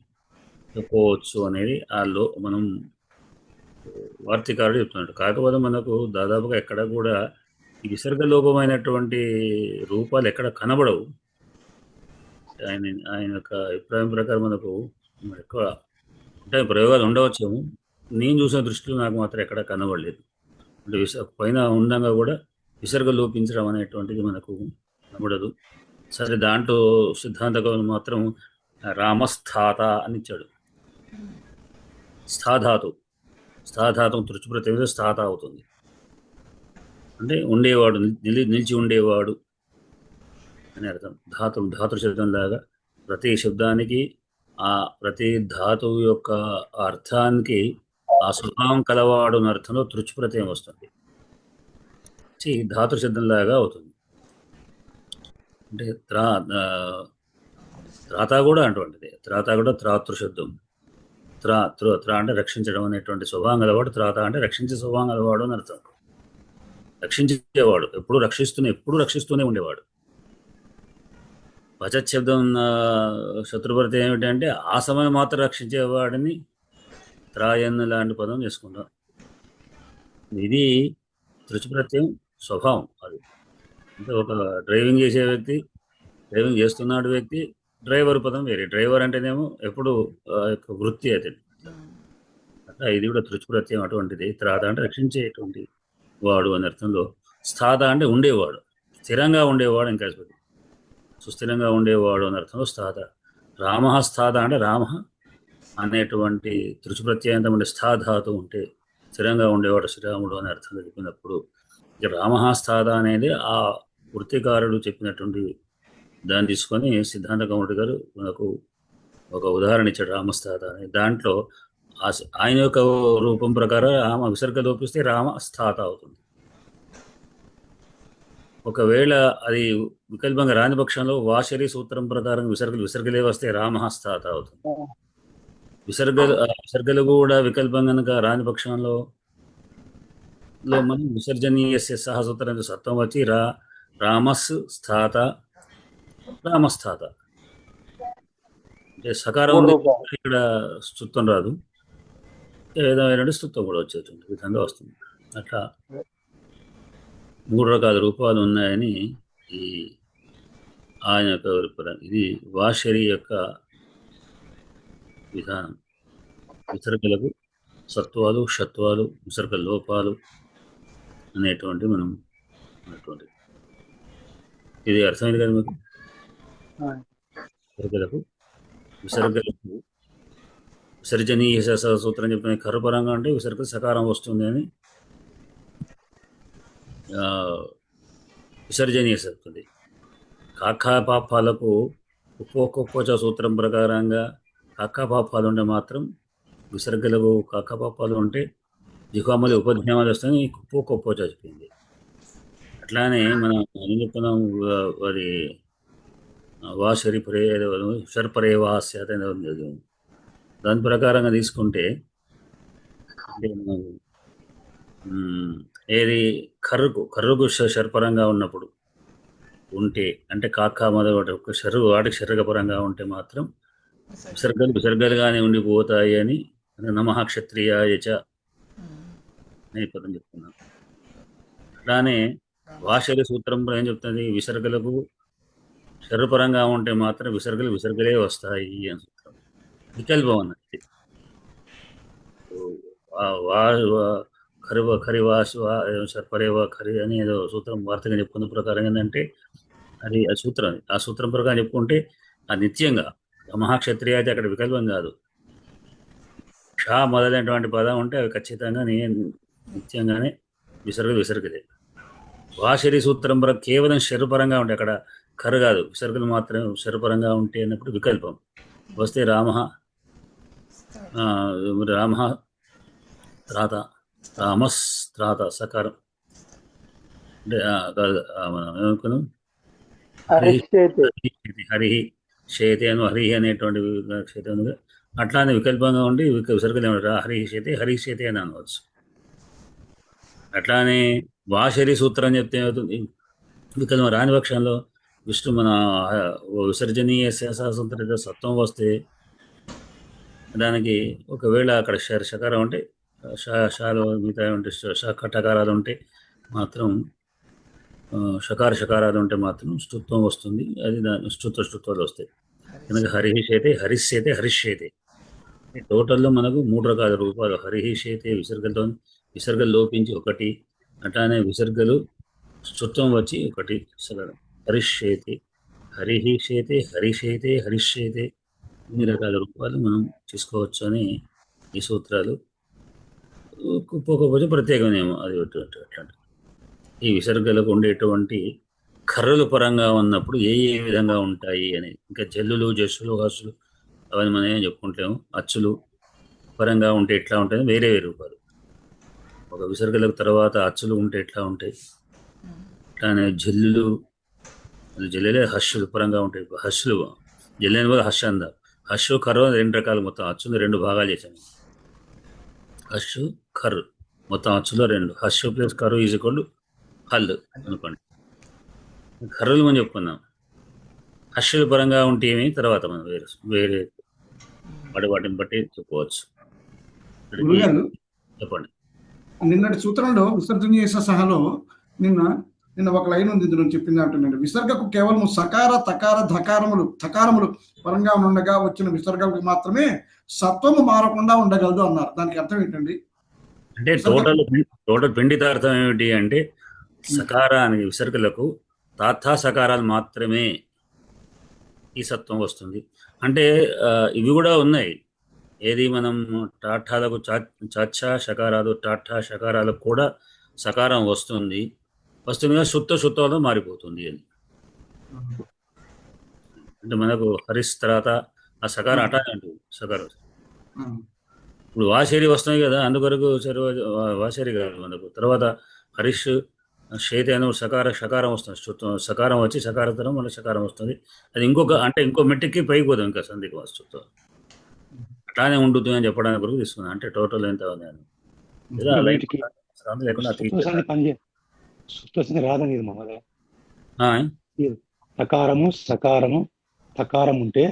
చెప్పుకోవచ్చు అనేది మనం వార్తికారుడు చెప్తున్నాడు. కాకపోతే మనకు దాదాపుగా ఎక్కడ కూడా ఈ విసర్గ లోపమైనటువంటి రూపాలు ఎక్కడ కనబడవు. ఆయన యొక్క అభిప్రాయం ప్రకారం మనకు ఎక్కువ అంటే ప్రయోగాలు ఉండవచ్చేమో, నేను చూసిన దృష్టిలో నాకు మాత్రం ఎక్కడ కనబడలేదు. అంటే పైన ఉండంగా కూడా విసర్గ లోపించడం అనేటువంటిది మనకు కనబడదు. సరే, దాంట్లో సిద్ధాంత కవులు మాత్రం రామస్థాత అని ఇచ్చాడు. స్థాధాతు తృచుప్రత్యయం స్థాత అవుతుంది. అంటే ఉండేవాడు, నిలిచి ఉండేవాడు అని అర్థం. ధాతు శబ్దం లాగా ప్రతి శబ్దానికి ఆ ప్రతి ధాతువు యొక్క అర్థానికి ఆ స్వభావం కలవాడు అని అర్థంలో తృచుప్రత్యయం వస్తుంది. ధాతు శబ్దం లాగా అవుతుంది. అంటే త్రాత కూడా అటువంటిది. త్రాత కూడా త్రాతృ శబ్దం. త్రా అంటే రక్షించడం అనేటువంటి స్వభావం గలవాడు. త్రాత అంటే రక్షించే స్వభావం గలవాడు అని అర్థం. రక్షించేవాడు, ఎప్పుడు రక్షిస్తూనే ఉండేవాడు. వచత్ శబ్దం శత్రుభర్త ఏమిటంటే ఆ సమయం మాత్రం రక్షించేవాడిని త్రాయన్ లాంటి పదం చేసుకుంటాం. ఇది తృచుప్రత్యయం స్వభావం. అది అంటే ఒక డ్రైవింగ్ చేసే వ్యక్తి, డ్రైవింగ్ చేస్తున్నాడు వ్యక్తి, డ్రైవర్ పదం వేరే. డ్రైవర్ అంటేనేమో ఎప్పుడు వృత్తి అది. అట్లా ఇది కూడా తృచుప్రత్యయం అటువంటిది. త్రాత అంటే రక్షించేటువంటి వాడు అని అర్థంలో. స్థాత అంటే ఉండేవాడు, స్థిరంగా ఉండేవాడు, ఇంకా సుస్థిరంగా ఉండేవాడు అని అర్థంలో స్థాత. రామ స్థాత అంటే రామ అనేటువంటి తృచుప్రత్యయంతం ఉండే స్థాధాతు ఉంటే స్థిరంగా ఉండేవాడు శ్రీరాముడు అని అర్థంలో చెప్పినప్పుడు రామ స్థాత అనేది ఆ వృత్తికారుడు చెప్పినటువంటి దాన్ని తీసుకొని సిద్ధాంత కౌముడి గారు మనకు ఒక ఉదాహరణ ఇచ్చాడు. రామస్థాత అని. దాంట్లో ఆయన యొక్క రూపం ప్రకారం రామ విసర్గ లోపిస్తే రామ స్థాత అవుతుంది. ఒకవేళ అది వికల్పంగా రాని పక్షంలో వాషరి సూత్రం ప్రకారం విసర్గలే వస్తే రామ స్థాత అవుతుంది. విసర్గలు కూడా వికల్పం కనుక రాని పక్షంలో మనం విసర్జనీయస్య సహసూత్రం సత్వం వచ్చి రామస్ స్థాత రామస్థాత. అంటే సకారం ఉంది, ఇక్కడ స్తుత్వం రాదు, ఏదైనా స్తుత్వం కూడా వచ్చేటువంటి విధంగా వస్తుంది. అట్లా 3 రకాల రూపాలు ఉన్నాయని ఈ ఆయన యొక్క అభిప్రాయం. ఇది వాషరి యొక్క విధానం. విసర్గలకు సత్వాలు, షత్వాలు, విసర్గ లోపాలు అనేటువంటి మనం అటువంటి ఇది అర్థమైంది కదా మీకు. విసర్గలకు విసర్జనీయ సూత్రం చెప్పిన కర్రపరంగా అంటే విసర్గ సకారం వస్తుంది అని విసర్జనీయ చెప్తుంది. కాకాపాపాలకు ఉపోకోపోచ సూత్రం ప్రకారంగా కాకాపాపాలు ఉంటే మాత్రం విసర్గలకు కాకాపాపాలు ఉంటే జిహ్వామలు ఉపధ్యామాలు వస్తాయని ఉపోకోపోచ చెప్పింది. అట్లానే మనం ఏం చెప్తున్నాం, వారి వాషరి పరే షర్పరే వాస్య దాని ప్రకారంగా తీసుకుంటే అంటే మనం ఏది కర్రుకు షర్పరంగా ఉన్నప్పుడు ఉంటే అంటే కాకా మొదటి ఒక షర్రు వాటికి శరీరపరంగా ఉంటే మాత్రం విసర్గలుగానే ఉండిపోతాయి అని నమః క్షత్రియాయ చ అనే పదం చెప్తున్నాను. అట్లానే వాషరి సూత్రం ఏం చెప్తుంది, విసర్గలకు శరీరపరంగా ఉంటే మాత్రం విసర్గలే వస్తాయి అని సూత్రం. వికల్పం అన్నది ఖరివాషర్పరేవ ఖరి అని ఏదో సూత్రం వార్తగా చెప్పుకున్న ప్రకారం ఏంటంటే అది ఆ సూత్రం ప్రకారం చెప్పుకుంటే అది నిత్యంగా మహాక్షత్రియ అయితే అక్కడ వికల్పం కాదు. షా మొదలైనటువంటి పదం ఉంటే అవి ఖచ్చితంగా నిత్యంగానే విసర్గలే. వాషరి సూత్రం కేవలం శరీరపరంగా ఉంటే అక్కడ ఖరు కాదు, విసర్గలు మాత్రం శరీరపరంగా ఉంటే అన్నప్పుడు వికల్పం వస్తే రామ త్రాత రామస్త్రాత సకారం అంటే మనం ఏమనుకున్నాం హరి శేతే అను హరి అనేటువంటి క్షేత్రం ఉంది. అట్లానే వికల్పంగా ఉండి విసర్గలు హరి శేతే అని అనవచ్చు. అట్లానే వాషరి సూత్రం చెప్తే ఏమవుతుంది, వికల్పం రాని పక్షంలో విష్ణు మన విసర్జనీయ శేషాసంతరిత సత్వం వస్తే దానికి ఒకవేళ అక్కడ షకారం ఉంటే షాలు మిగతా ఉంటే షకారాలు ఉంటే మాత్రం షకారాలు ఉంటే మాత్రం స్తుత్వం వస్తుంది. అది దాని స్తుత్వాలు వస్తాయి. కనుక హరిష్యేతే హరిష్యేతే టోటల్లో మనకు 3 రకాల రూపాలు. హరిహి శేతే విసర్గలతో విసర్గలు లోపించి ఒకటి, అట్లానే విసర్గలు చుట్టం వచ్చి ఒకటి. సగం హరిషేతే, హరిహి శేతే, హరిషేతే, హరిషేతే, ఇన్ని రకాల రూపాలు మనం తీసుకోవచ్చు అని ఈ సూత్రాలు. ఒక్కొక్క ప్రత్యేకమేమో అది అట్లాంటి. ఈ విసర్గలకు ఉండేటువంటి కర్రలు పరంగా ఉన్నప్పుడు ఏ ఏ విధంగా ఉంటాయి అని, ఇంకా జల్లులు, జస్సులు, హస్సులు అవన్నీ మనం ఏం చెప్పుకుంటాము. అచ్చులు పరంగా ఉంటే ఎట్లా ఉంటాయి, వేరే వేరే రూపాలు. ఒక విసర్గలకు తర్వాత అచ్చులు ఉంటే ఎట్లా ఉంటాయి, అట్లానే జల్లులు, జల్లులే హస్సులు పరంగా ఉంటాయి. హస్సులు జల్లేని కూడా హస్సు అందా. హస్సు కర్ర 2 రకాలు, మొత్తం అచ్చులు 2 భాగాలు చేశాను. హస్సు కర్రు మొత్తం అచ్చులో 2. హస్సు ప్లస్ కర్రు ఈజ్ ఈక్వల్ హల్ అనుకోండి. కర్రలు మనం చెప్పుకున్నాం. హస్సుల పరంగా ఉంటే ఏమి తర్వాత మనం వేరే వాటిని బట్టి చెప్పుకోవచ్చు. గురుగారు, చెప్పండి. నిన్నటి సూత్రంలో విసర్జన చేసే సహలో నిన్న ఒక లైన్ ఉంది, ఇందులో చెప్పింది అంటున్నాడు. విసర్గకు కేవలం సకార తకార ధకారములు పరంగా ఉండగా వచ్చిన విసర్గకు మాత్రమే సత్వము మారకుండా ఉండగలదు అన్నారు. దానికి అర్థం ఏంటండి? అంటే టోటల్ పిండితార్థం ఏమిటి అంటే, సకారానికి విసర్గలకు తాత్తా సకారాలు మాత్రమే ఈ సత్వం వస్తుంది. అంటే ఇవి కూడా ఉన్నాయి. ఏది మనం టాఠాలకు చాచా షకారాలు, టాఠా షకారాలకు కూడా సకారం వస్తుంది కానీ శుద్ధంలో మారిపోతుంది అని. అంటే మనకు హరిస్ తర్వాత ఆ సకారం అటానే ఉంటుంది. సకారం ఇప్పుడు వాషేరి వస్తున్నాయి కదా, అందుకొరకు వాషేరి కాదు మనకు. తర్వాత హరీష్ షేతే అనే షకారం వస్తుంది. సకారం వచ్చి సకారతరం మళ్ళీ సకారం వస్తుంది. అది ఇంకో మెట్టికి పైకి పోదాం, ఇంకా సంధికి వస్తుంది. అట్లానే ఉంటుంది అని చెప్పడానికి వరకు తీసుకున్నాను. అంటే టోటల్ ఎంత లేకుండా సకారము సకారము సకారం ఉంటే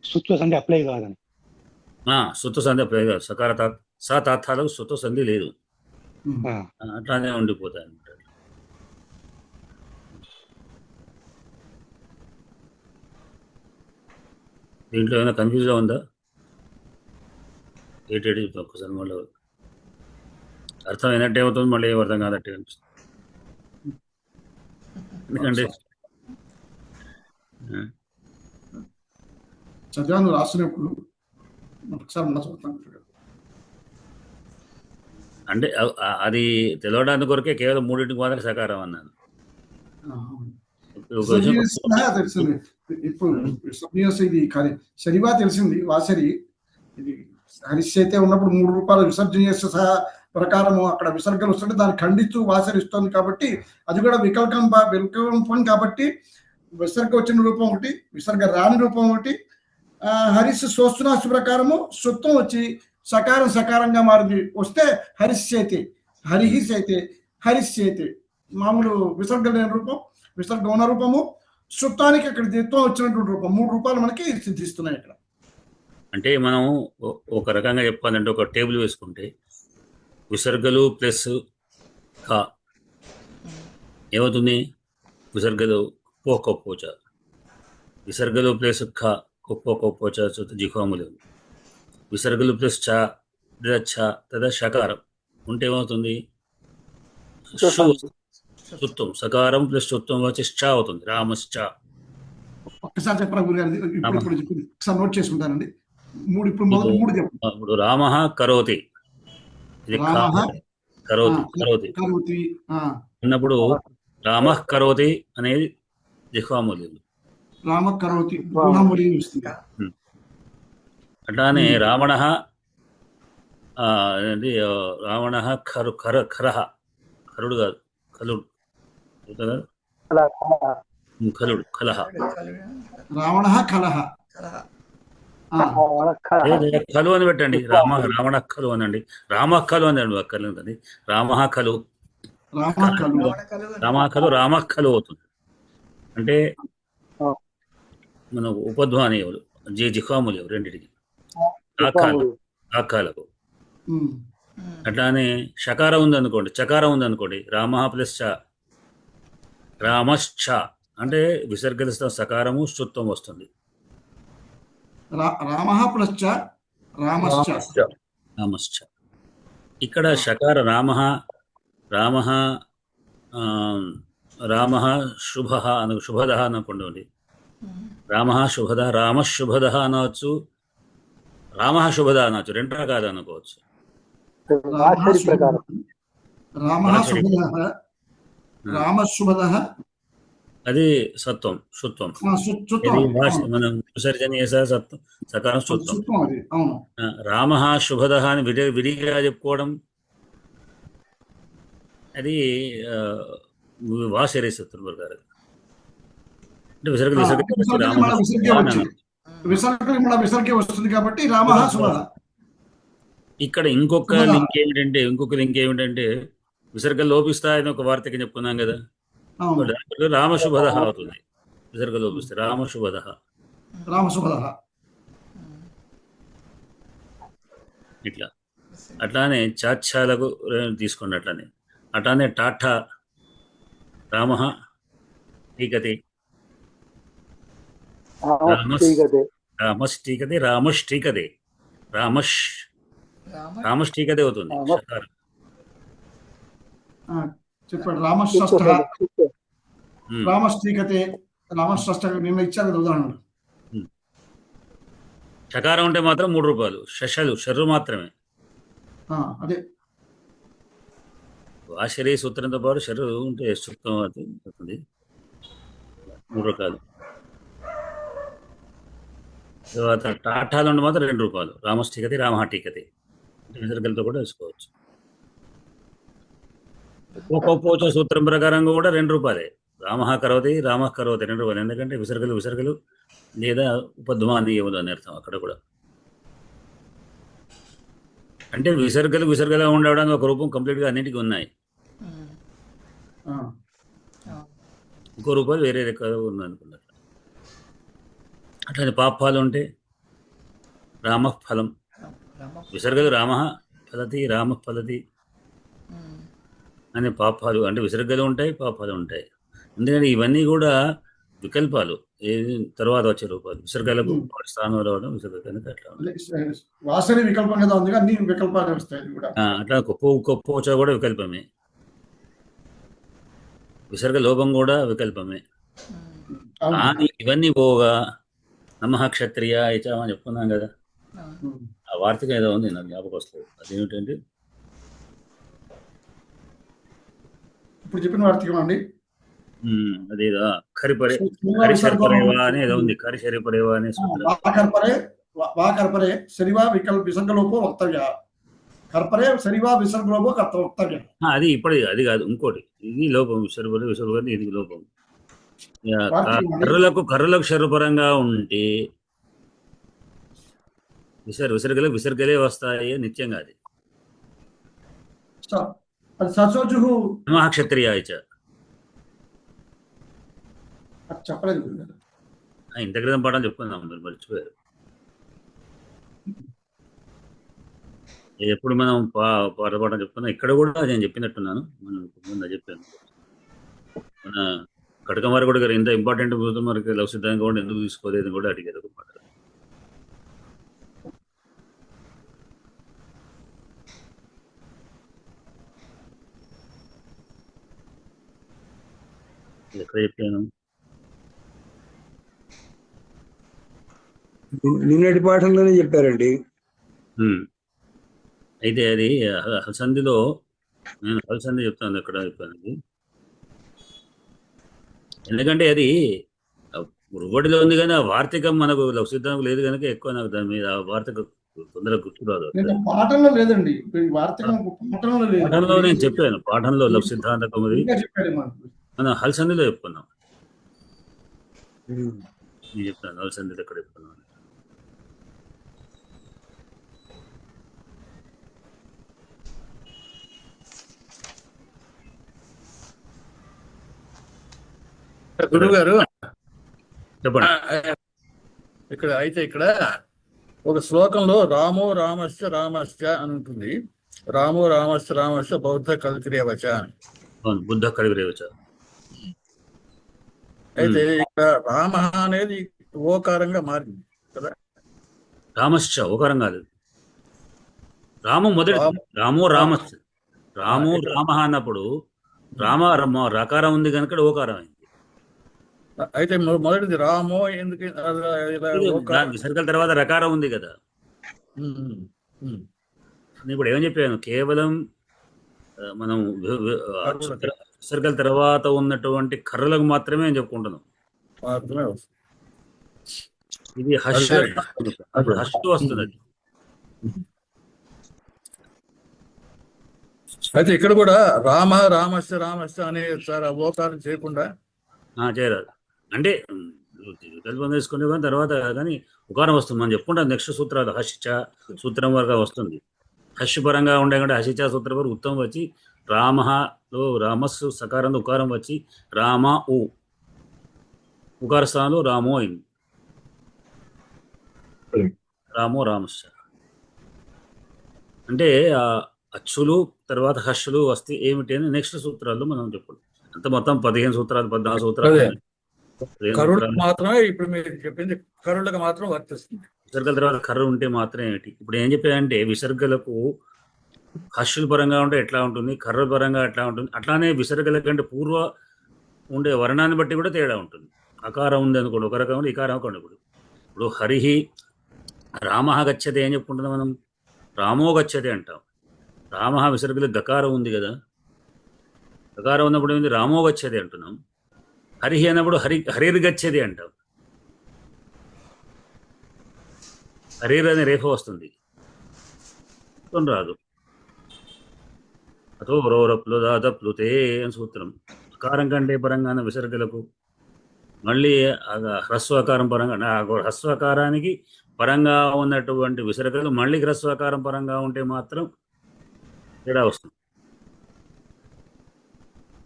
సుత్వ సంధి అప్లై కాదని. సుత్వ సంధి అప్లై కాదు. సకార తాత్తాలకు సుత్వ సంధి లేదు, అట్లానే ఉండిపోతాయి అన్నమాట. దీంట్లో ఏమైనా కన్ఫ్యూజ్గా ఉందా? ఏటేటి ఒక్కసారి మళ్ళీ అర్థం అయినట్టే అవుతుంది, మళ్ళీ ఏం అర్థం కాదట్టే అనిపిస్తుంది. ఎందుకంటే చదివాను రాసినప్పుడు ఒకసారి మళ్ళీ చదువుతాను. అంటే అది తెలవడానికి కొరకే కేవలం 3 మాత్రం సకారం అన్నాను. తెలిసింది ఇప్పుడు ఇది శనివా తెలిసింది. వాసరి ఇది హరిష్ అయితే ఉన్నప్పుడు 3 రూపాయలు విసర్జన చేసే సహా ప్రకారము అక్కడ విసర్గలు వస్తుంటే దాన్ని ఖండిస్తూ వాసరిస్తుంది. కాబట్టి అది కూడా వికల్పం కాబట్టి విసర్గ వచ్చిన రూపం ఒకటి, విసర్గ రాని రూపం ఒకటి. హరిష్ సోస్తునాస్తి ప్రకారము సుత్వం వచ్చి సకారంగా మారింది. వస్తే హరిష్ అయితే, హరిహిస్ అయితే, హరిష్ అయితే మామూలు విసర్గ లేని రూపం, విసర్గ ఉన్న రూపము, సుత్వానికి అక్కడ దిత్వం వచ్చినటువంటి రూపం. 3 రూపాయలు మనకి సిద్ధిస్తున్నాయి ఇక్కడ. అంటే మనం ఒక రకంగా చెప్పాలంటే ఒక టేబుల్ వేసుకుంటే విసర్గలు ప్లస్ ఖ ఏమవుతుంది? విసర్గలు పోచ, విసర్గలు ప్లస్ ఖ పోచ జిహ్వాములు, విసర్గలు ప్లస్ చ తదా షకారం ఉంటే ఏమవుతుంది? సుత్వం. సకారం ప్లస్ సుత్వం వచ్చి చ అవుతుంది. రామశ్చ. ఒక్కసారి చెప్పరా గురుగారు? ఒకసారి నోట్ చేసుకుంటానండి. ఇప్పుడు రామ కరోతి, ఇది కరోతి అన్నప్పుడు రామ కరోతి అనేది జిహ్వామూల్యం. రామ కరోతి అట్లానే రావణ కరుడు కాదు, కలహ. రావణ కలహ ఖలు అని పెట్టండి. రావణ ఖలు అనండి, రామ ఖలు అనండి. అక్కర్లేదండి, రామ ఖలు అవుతుంది. అంటే మన ఉపధ్వాని జిహ్వాములు రెండింటికి ఆకాలకు. అట్లానే షకారం ఉందనుకోండి, చకారం ఉందనుకోండి, రామ ప్లస్ చ, రామశ్చ అంటే విసర్గలిస్తాం, సకారము శుత్వం వస్తుంది. రామ ప్లస్ చ రామశ్చ. రామశ్చ. ఇక్కడ షకార రామః రామః రామః శుభః అను శుభదః అనుకోండి. రామః శుభదః రామః శుభదః అనవచ్చు, రామః శుభదః అనవచ్చు, రెండు రకాలు అనుకోవచ్చు. వాచరి ప్రకారం రామః శుభదః, రామశుభదః, అది సత్వం శుత్వం. శుత్వం. ఇది భాష మనం విసర్జనీయ సత్వం సకారం శుత్వం. శుత్వం అది, అవును. రామః శుభదః అని విడిగా చెప్పుకోవడం అది వాసరే సూత్రం ప్రకారం. అంటే విసర్గ విసర్గే వస్తుంది కాబట్టి రామః శుభదః. ఇక్కడ ఇంకొక లింక్ ఏమిటంటే విసర్గ లోపిస్తాయని ఒక వార్తకి చెప్పుకున్నాం కదా, అవును. రామశుభదః అవుతుంది. విసర్గ లోపిస్తే రామశుభదః. రామశుభదః. ఇట్లా అట్లానే చాచ్చాలకు తీసుకోండి. అట్లానే టాఠా రామః టీకతే, రామష్టీకతే, రామష్టీకతే, రామష్టీకతే అవుతుంది. చెప్పాడు రామశ్రష్ట, రామష్టీకతే, రామశ్రష్ట నిన్న ఇచ్చారు కదా ఉదాహరణలు. షకారం ఉంటే మాత్రం 3 రూపాయలు, షర్రు మాత్రమే. అదే వాశరీ సూత్రంతో పాటు షర్రు ఉంటే సూత్రం అవుతుంది. 3 రకాలు. తర్వాత టాఠాలు ఉంటే మాత్రం 2 రూపాయలు, రామష్టీకతే, రామహాటీకతే విసర్గలతో కూడా వేసుకోవచ్చు. పోచ సూత్రం ప్రకారం కూడా 2 రూపాయలే. రామః కరోతి, రామః కరోతి 2 రూపాయలు. ఎందుకంటే విసర్గలు లేదా ఉపద్మానీయములు అని అర్థం అక్కడ కూడా. అంటే విసర్గలు ఉండడానికి ఒక రూపం కంప్లీట్గా అన్నిటికీ ఉన్నాయి. ఇంకో రూపాయలు వేరే రకాలు ఉన్నాయి అనుకున్నారు. అట్లనే పాపాలు ఉంటే రామః ఫలం, విసర్గలు రామః ఫలతి, రామః ఫలతి అనే పాపాలు అంటే విసర్గలు ఉంటాయి, పాపాలు ఉంటాయి. ఎందుకంటే ఇవన్నీ కూడా వికల్పాలు, తర్వాత వచ్చే రూపాయలు. విసర్గలకు స్థానం రావడం విసర్గలకు అట్లా వాసరి వికల్పం కదా ఉంది, అన్ని వికల్పాలు వస్తాయి కూడా. అట్లా పోచ కూడా వికల్పమే, విసర్గ లోపం కూడా వికల్పమే. కానీ ఇవన్నీ పోగా నమః క్షత్రియ ఇచామ అని చెప్పుకున్నాం కదా, ఆ వార్తగా ఏదో ఉంది నాకు జ్ఞాపకం వస్తుంది. అదేమిటంటే ఇప్పుడు చెప్పిన వార్తకం అండి, అదేదో కరిశరిపరేవా అని ఏదో ఉంది. కరిశరిపరేవా అనే కర్పరే శరివా విసర్గలోపో వక్తవ్య, కర్పరే శరివా విసర్గలోపో వక్తవ్య. అది ఇప్పుడు అది కాదు, ఇంకోటి. ఇది లోపం, విసర్గ ఇది లోపం. కర్రలకు శరుపరంగా ఉంటే విసర్గలే వస్తాయి నిత్యంగా. అది క్షత్రియ చెప్పలేదు. ఇంత క్రితం పాఠాలు చెప్పుకుందాం, మీరు మర్చిపోయారు. ఎప్పుడు మనం పాఠం చెప్పుకున్నాం, ఇక్కడ కూడా నేను చెప్పినట్టున్నాను, ముందు చెప్పాను. మన కటకమారి కూడా ఇంత ఇంపార్టెంట్ మనకి లవ్ సిద్ధాంతం కూడా ఎందుకు తీసుకోలేదు కూడా అడిగారు ఒక మాట. ఎక్కడ చెప్పాను? నిన్నటి పాఠంలోనే చెప్పారండి. అయితే అది హల్సంధిలో, నేను హల్సంధి చెప్తాను ఎక్కడ చెప్పాను. ఎందుకంటే అది రుబడిలో ఉంది కానీ ఆ వార్తికం మనకు సిద్ధాంతం లేదు కనుక ఎక్కువ నాకు దాని మీద ఆ వార్తకు తొందరగా గుర్తురాదు. పాఠంలో లేదండి, పాఠంలో నేను చెప్పాను. పాఠంలో లవ్ సిద్ధాంతకం మనం హల్సంధిలో చెప్పుకున్నాం. నేను చెప్తాను హల్సంధిలో ఎక్కడ చెప్పుకున్నాను. గురువు గారు చెప్పండి. ఇక్కడ ఒక శ్లోకంలో రామో రామస్య రామస్య అని ఉంటుంది. రామో రామస్య బౌద్ధ కలికిరేవచ, బుద్ధ కలికిరేవచ. అయితే ఇక్కడ రామ అనేది ఓకారంగా మారింది కదా. రామశ్చ ఓకారం కాదు, రాము మొదటి రాము రామో రామస్ రాము ఇక్కడ రామ అన్నప్పుడు రకారం ఉంది కనుక ఓకారం అయింది. అయితే మొదటిది రామో ఎందుకు ఇలా ఓకారం? విసర్గల తర్వాత రకారం ఉంది కదా. ఉమ్, ఉమ్. నేను ఇప్పుడు ఏమని చెప్పాను, కేవలం మనం విసర్గల తర్వాత ఉన్నటువంటి కర్రలకు మాత్రమే నేను చెప్పుకుంటున్నాం. మాత్రమే వస్తుంది. ఇది హర్ష అదే. అప్పుడు హర్ష వస్తున్నది. అయితే ఇక్కడ కూడా రామ రామస్య రామస్య అనే సార్ ఓకారం చేయకుండా చేయరాదు అంటే వికల్పం తీసుకునే కానీ తర్వాత కానీ ఉకారం వస్తుంది. మనం చెప్పుకుంటాం నెక్స్ట్ సూత్రాలు హర్షిచ సూత్రం వరకు వస్తుంది. హర్షపరంగా ఉండే కంటే హర్షిచ సూత్రం వరకు ఉత్తమం వచ్చి రామలో రామస్సు సకారంలో ఉకారం వచ్చి రామ ఉకార స్థానంలో రామో అయింది. రామో రామస్య అంటే అచ్చులు తర్వాత హర్షులు వస్తే ఏమిటి అని నెక్స్ట్ సూత్రాల్లో మనం చెప్పాలి. అంత మొత్తం 15 సూత్రాలు 14 సూత్రాలు కరుణకు మాత్రమే ఇప్పుడు మీరు చెప్పింది కరుణకు మాత్రం వర్తిస్తుంది. విసర్గల తర్వాత కర్ర ఉంటే మాత్రం ఏమిటి? ఇప్పుడు ఏం చెప్పాయంటే విసర్గలకు హర్షుల పరంగా ఉంటే ఎట్లా ఉంటుంది, కర్ర పరంగా ఎట్లా ఉంటుంది, అట్లానే విసర్గల కంటే పూర్వ ఉండే వర్ణాన్ని బట్టి కూడా తేడా ఉంటుంది. అకారం ఉంది అనుకోండి ఒక రకం, ఇకారం అనుకోండి. ఇప్పుడు హరిహి రామ గచ్చతే ఏం చెప్పుకుంటున్నాం మనం? రామో గచ్చతే అంటాం. రామ విసర్గల గకారం ఉంది కదా, గకారం ఉన్నప్పుడు ఏంది రామో గచ్చతే అంటున్నాం. హరిహి అన్నప్పుడు హరిర్ గచ్చది అంటాం. హరిర్ అనే రేఫ వస్తుంది, రాదు. అతో రోరప్లుతే అని సూత్రం. అకారం కంటే పరంగా విసర్గలకు మళ్ళీ హ్రస్వకారం పరంగా హ్రస్వకారానికి పరంగా ఉన్నటువంటి విసర్గలు మళ్ళీ హ్రస్వకారం పరంగా ఉంటే మాత్రం తేడా వస్తుంది.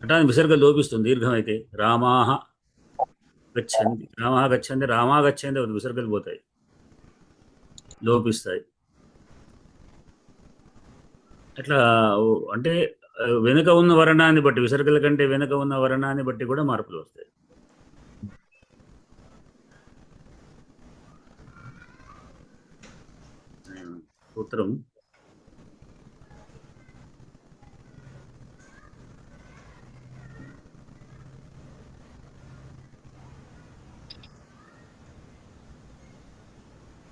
అట్లా విసర్గ లోపిస్తుంది దీర్ఘం అయితే. రామాహ గచ్చంది రామా గచ్చంది రామా గచ్చంది విసర్గలు పోతాయి, లోపిస్తాయి. అట్లా అంటే వెనుక ఉన్న వర్ణాన్ని బట్టి విసర్గల కంటే వెనుక ఉన్న వర్ణాన్ని బట్టి కూడా మార్పులు వస్తాయి. సూత్రం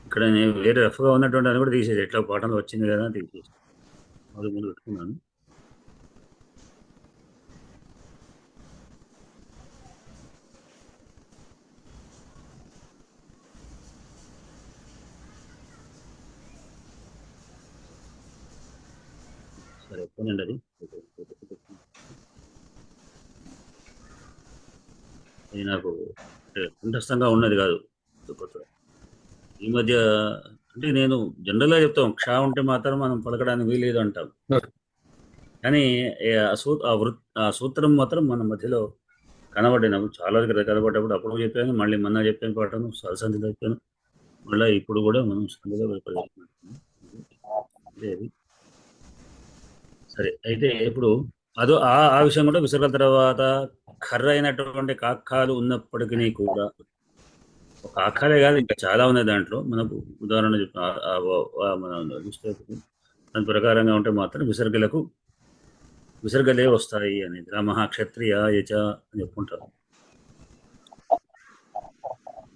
ఇక్కడ నేను వేరే రఫ్గా ఉన్నటువంటి అని కూడా తీసేది, ఎట్లా పాఠంలో వచ్చింది కదా తీసేసి అది ముందు పెట్టుకున్నాను. సరే ఎప్పుడండి అది నాకు కంఠస్థంగా ఉన్నది కాదు. ఈ మధ్య అంటే నేను జనరల్గా చెప్తాం క్ష ఉంటే మాత్రం మనం పలకడానికి వీలేదు అంటాం, కానీ ఆ సూత్రం మాత్రం మన మధ్యలో కనబడినప్పుడు చాలా దగ్గర కనబడ్డప్పుడు అప్పుడు చెప్పాను, మళ్ళీ మొన్న చెప్పాను పాఠం సరసంధి చెప్పాను, మళ్ళీ ఇప్పుడు కూడా మనం సంధిలో అది. సరే అయితే ఇప్పుడు ఆ విషయం కూడా విసర్గల తర్వాత కర్ర అయినటువంటి కాకాలు ఉన్నప్పటికీ కూడా ఒక ఆఖాలే కాదు ఇంకా చాలా ఉన్నాయి దాంట్లో. మనకు ఉదాహరణ మనం చూస్తే దాని ప్రకారంగా ఉంటే మాత్రం విసర్గలే వస్తాయి అనేది. రామ క్షత్రియ యచ అని చెప్పుకుంటారు.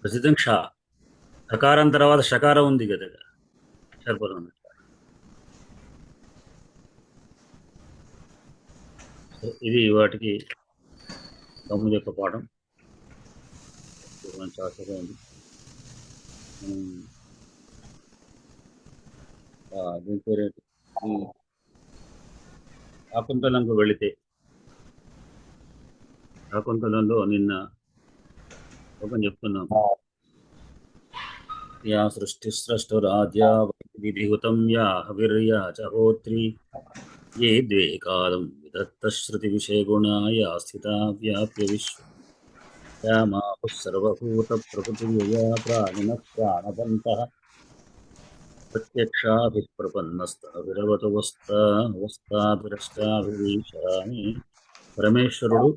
ప్రసిద్ధం క్ష సకారం తర్వాత షకారం ఉంది కదా షర్పరం. ఇది వాటికి తమ్ముడు యొక్క పాఠం. చాలా ఉంది. దీని పేరు శాకుంతలంకు వెళితే శాకుంతలంలో నిన్న ఒక చెప్తున్నాం. యా సృష్టిస్రష్టరాజ్యా విధిహుతం యా హవిర్యా చ హోత్రి ఏ ద్వే కాలం విదత్త శృతి విషయ గుణా యా స్థితా వ్యాప్య విశ్వ సర్వభూత ప్రకృతి ప్రాణిన ప్రాణవంతః ప్రత్యక్షాభిప్రపన్నస్తాభిరవతవస్తాభిరష్టాభిషామి. పరమేశ్వరుడు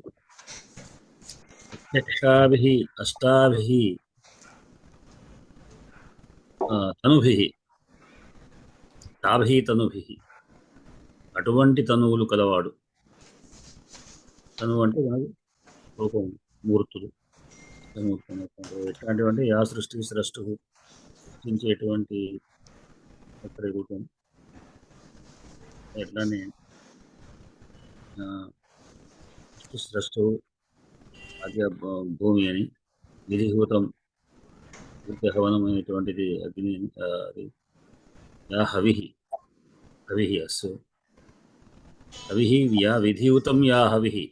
ప్రత్యక్షాభి అష్టాభి తనుభి తాభీ తనుభి, అటువంటి తనువులు కలవాడు. తనువు అంటే మనకి రూపం, మూర్తులు. ఎట్లాంటివంటే యా సృష్టి స్రష్టు, సృష్టించేటువంటి ఒక్కరి రూపం. ఎట్లానే స్రష్టు ఆద్య భూమి అని, విధిభూతం హవనమైనటువంటిది అగ్ని అని, అది యా హవిహి, హవిహి అస్సు హవిహి యా విధియుతం యా హవిహి,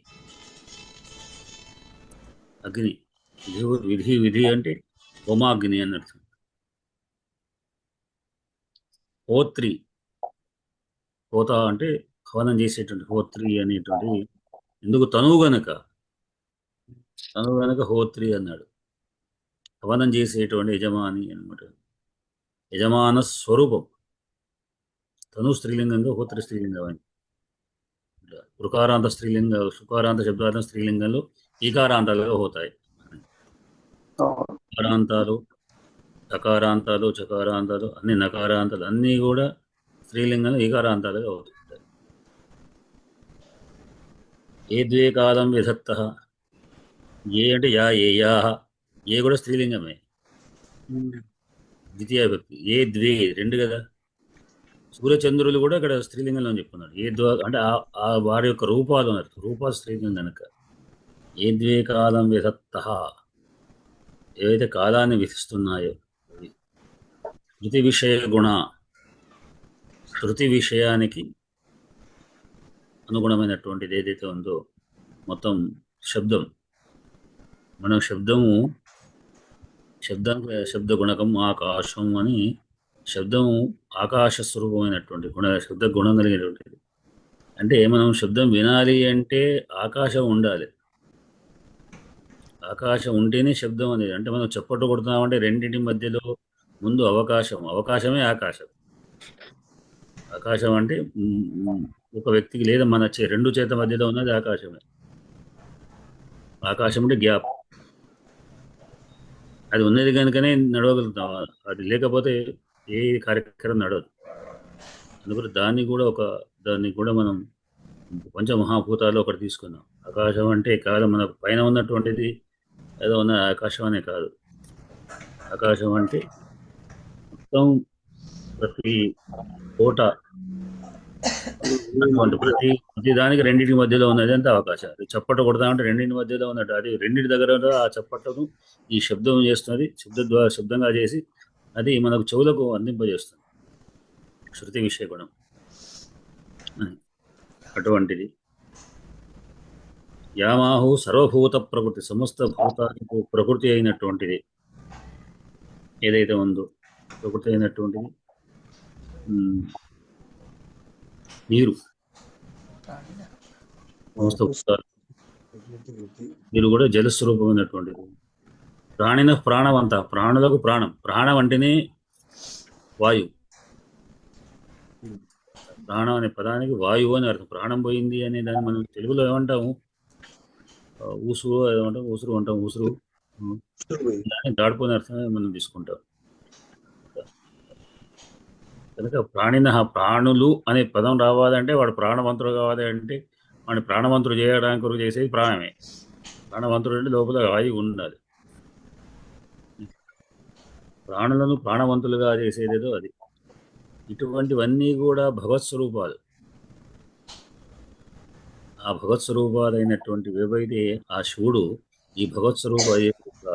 అగ్ని. విధి విధి అంటే హోమాగ్ని అని అర్థం. హోత్రి, హోత అంటే హవనం చేసేటువంటి హోత్రి అనేటువంటి, ఎందుకు తనువు గనక హోత్రి అన్నాడు. హవనం చేసేటువంటి యజమాని అనమాట. యజమాన స్వరూపం. తను స్త్రీలింగంగా, హోత్రి స్త్రీలింగం అని. రుకారాంత స్త్రీలింగ, సుకారాంత శబ్దార్థం స్త్రీలింగంలో ఈకారాంతాలుగా పోతాయి. కారాంతాలు, చకారాంతాలు, చకారాంతాలు, అన్ని నకారాంతాలు అన్నీ కూడా స్త్రీలింగంలో ఈకారాంతాలుగా అవుతుంటాయి. ఏ ద్వే కాలం విధత్త, ఏ అంటే యా, ఏ యా, ఏ కూడా స్త్రీలింగమే, ద్వితీయ భక్తి. ఏ ద్వే రెండు కదా, సూర్యచంద్రులు కూడా ఇక్కడ స్త్రీలింగంలో చెప్పుకున్నాడు. ఏ ద్వా అంటే ఆ వారి యొక్క రూపాలు అన్నారు, రూపాలు స్త్రీలింగం కనుక. ఏ ద్వే కాలం విధత్త, ఏవైతే కాలాన్ని విధిస్తున్నాయో అవి. శృతి విషయ గుణ, శృతి విషయానికి అనుగుణమైనటువంటిది ఏదైతే ఉందో మొత్తం శబ్దం. మనం శబ్ద గుణకం ఆకాశం అని, శబ్దము ఆకాశ స్వరూపమైనటువంటి శబ్ద గుణం కలిగినటువంటిది. అంటే మనం శబ్దం వినాలి అంటే ఆకాశం ఉండాలి. ఆకాశం ఉంటేనే శబ్దం అనేది. అంటే మనం చప్పట్లు కొడుతున్నామంటే రెండింటి మధ్యలో ముందు అవకాశమే ఆకాశం. ఆకాశం అంటే ఒక వ్యక్తికి లేదా మన రెండు చేత మధ్యలో ఉన్నది ఆకాశమే. ఆకాశం అంటే గ్యాప్. అది ఉన్నది కనుకనే నడవగలుగుతాం. అది లేకపోతే ఏ కార్యక్రమం నడవదు. అందుకని దాన్ని కూడా మనం పంచమహాభూతాలు ఒకటి తీసుకున్నాం. ఆకాశం అంటే కాదు మన పైన ఉన్నటువంటిది ఏదో ఉన్న ఆకాశం అనే కాదు. ఆకాశం అంటే మొత్తం ప్రతి చోట ప్రతి దానికి రెండింటి మధ్యలో ఉన్నది అంత అవకాశం. అది చప్పట కొడతామంటే రెండింటి మధ్యలో ఉన్నట్టు. అది రెండింటి దగ్గర ఆ చప్పటను ఈ శబ్దం చేస్తున్నది, శబ్దంగా చేసి అది మనకు చెవులకు అందింపజేస్తుంది. శృతి విషయ గుణం అటువంటిది. యామాహు సర్వభూత ప్రకృతి, సమస్త భూతాలకు ప్రకృతి అయినటువంటిది ఏదైతే ఉందో, ప్రకృతి అయినటువంటిది నీరు. సమస్త భూతాలు నీరు కూడా జలస్వరూపమైనటువంటిది. ప్రాణిన ప్రాణవంత, ప్రాణులకు ప్రాణం. ప్రాణం అంటేనే వాయువు. ప్రాణం అనే పదానికి వాయువు అని అర్థం. ప్రాణం పోయింది అనే దాన్ని మనం తెలుగులో ఏమంటాము, ఊసురు ఏమంటాం, ఊసురు దాడిపోయిన అర్థమే మనం తీసుకుంటాం. కనుక ప్రాణులు అనే పదం రావాలంటే వాడు ప్రాణవంతుడు కావాలి. అంటే వాడిని ప్రాణవంతుడు చేయడానికి చేసేది ప్రాణమే. ప్రాణవంతుడు అంటే లోపల వాయువు ఉండాలి. ప్రాణులను ప్రాణవంతులుగా చేసేదేదో అది. ఇటువంటివన్నీ కూడా భగవత్ స్వరూపాలు. ఆ భగవత్ స్వరూపాలైనటువంటి ఏవైతే ఆ శివుడు ఈ భగవత్ స్వరూప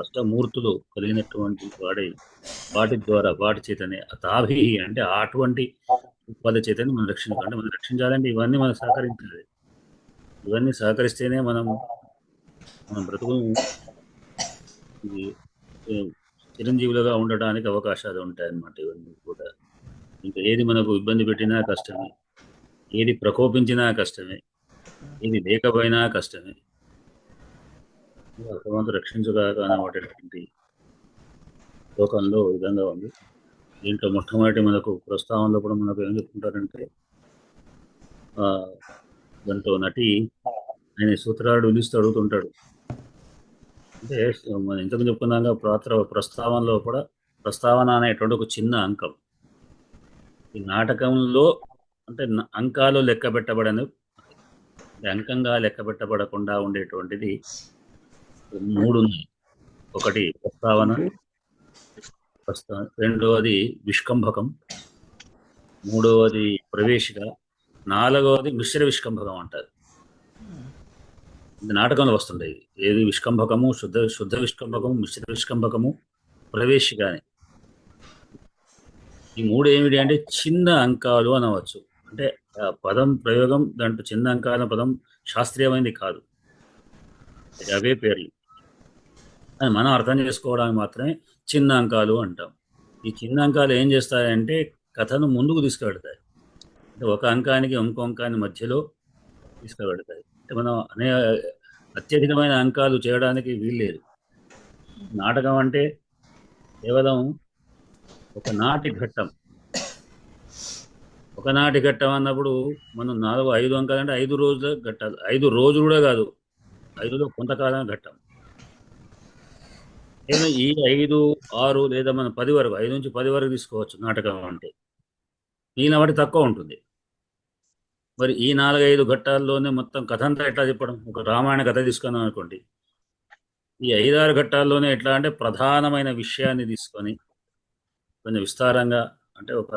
అష్టమూర్తులు కలిగినటువంటి వాటి ద్వారా వాటి చేతనే తాభి అంటే అటువంటి రూపాల చేతనే మనం రక్షించాలి. మనం రక్షించాలంటే ఇవన్నీ మనం సహకరించాలి. ఇవన్నీ సహకరిస్తేనే మనం బ్రతుకు చిరంజీవులుగా ఉండడానికి అవకాశాలు ఉంటాయన్నమాట. ఇవన్నీ కూడా ఇంకా ఏది మనకు ఇబ్బంది పెట్టినా కష్టమే, ఏది ప్రకోపించినా కష్టమే, ఏది లేకపోయినా కష్టమే. భగవంతుడు రక్షించుగాక అనేటువంటి శ్లోకంలో విధంగా ఉంది. దీంట్లో మొట్టమొదటి మనకు ప్రస్తావనలో కూడా మనకు ఏం చెప్పుకుంటారంటే, దాంట్లో నటి ఆయన సూత్రాలు పిలుస్తూ అడుగుతుంటాడు. అంటే మనం ఇంతకు చెప్పుకున్నాక ప్రస్తావనలో కూడా ప్రస్తావన అనేటువంటి ఒక చిన్న అంకం. ఈ నాటకంలో అంటే అంకాలు లెక్క పెట్టబడని, అంకంగా లెక్క పెట్టబడకుండా ఉండేటువంటిది 3 ఉన్నాయి. ఒకటి ప్రస్తావన, రెండవది విష్కంభకం, మూడవది ప్రవేశిక, నాలుగవది మిశ్ర విష్కంభకం అంటారు. ఇది నాటకంలో వస్తుండేది. ఏది విష్కంభకము, శుద్ధ విష్కంభకము, మిశ్ర విష్కంభకము, ప్రవేశిక అని. ఈ 3 ఏమిటి అంటే చిన్న అంకాలు అనవచ్చు. అంటే పదం ప్రయోగం దాంట్లో చిన్న అంకాల పదం శాస్త్రీయమైనది కాదు, అవే పేర్లు అని మనం అర్థం చేసుకోవడానికి మాత్రమే చిన్న అంకాలు అంటాం. ఈ చిన్న అంకాలు ఏం చేస్తాయంటే కథను ముందుకు తీసుకువెడతాయి. అంటే ఒక అంకానికి ఇంకో అంకాన్ని మధ్యలో తీసుకువెడతాయి. అంటే మనం అత్యధికమైన అంకాలు చేయడానికి వీల్లేదు. నాటకం అంటే కేవలం ఒకనాటి ఘట్టం అన్నప్పుడు మనం 4-5 అంకాలు అంటే 5 రోజుల ఘట్టాలు. 5 రోజులు కూడా కాదు, 5లో కొంతకాలం ఘట్టం. ఈ 5, 6 లేదా మనం 10 వరకు, 5 నుంచి 10 వరకు తీసుకోవచ్చు నాటకం అంటే. ఈయన వాటి తక్కువ ఉంటుంది. మరి ఈ 4-5 ఘట్టాల్లోనే మొత్తం కథ అంతా ఎట్లా చెప్పడం? ఒక రామాయణ కథ తీసుకున్నాం అనుకోండి, ఈ 5-6 ఘట్టాల్లోనే ఎట్లా అంటే ప్రధానమైన విషయాన్ని తీసుకొని కొంచెం విస్తారంగా, అంటే ఒక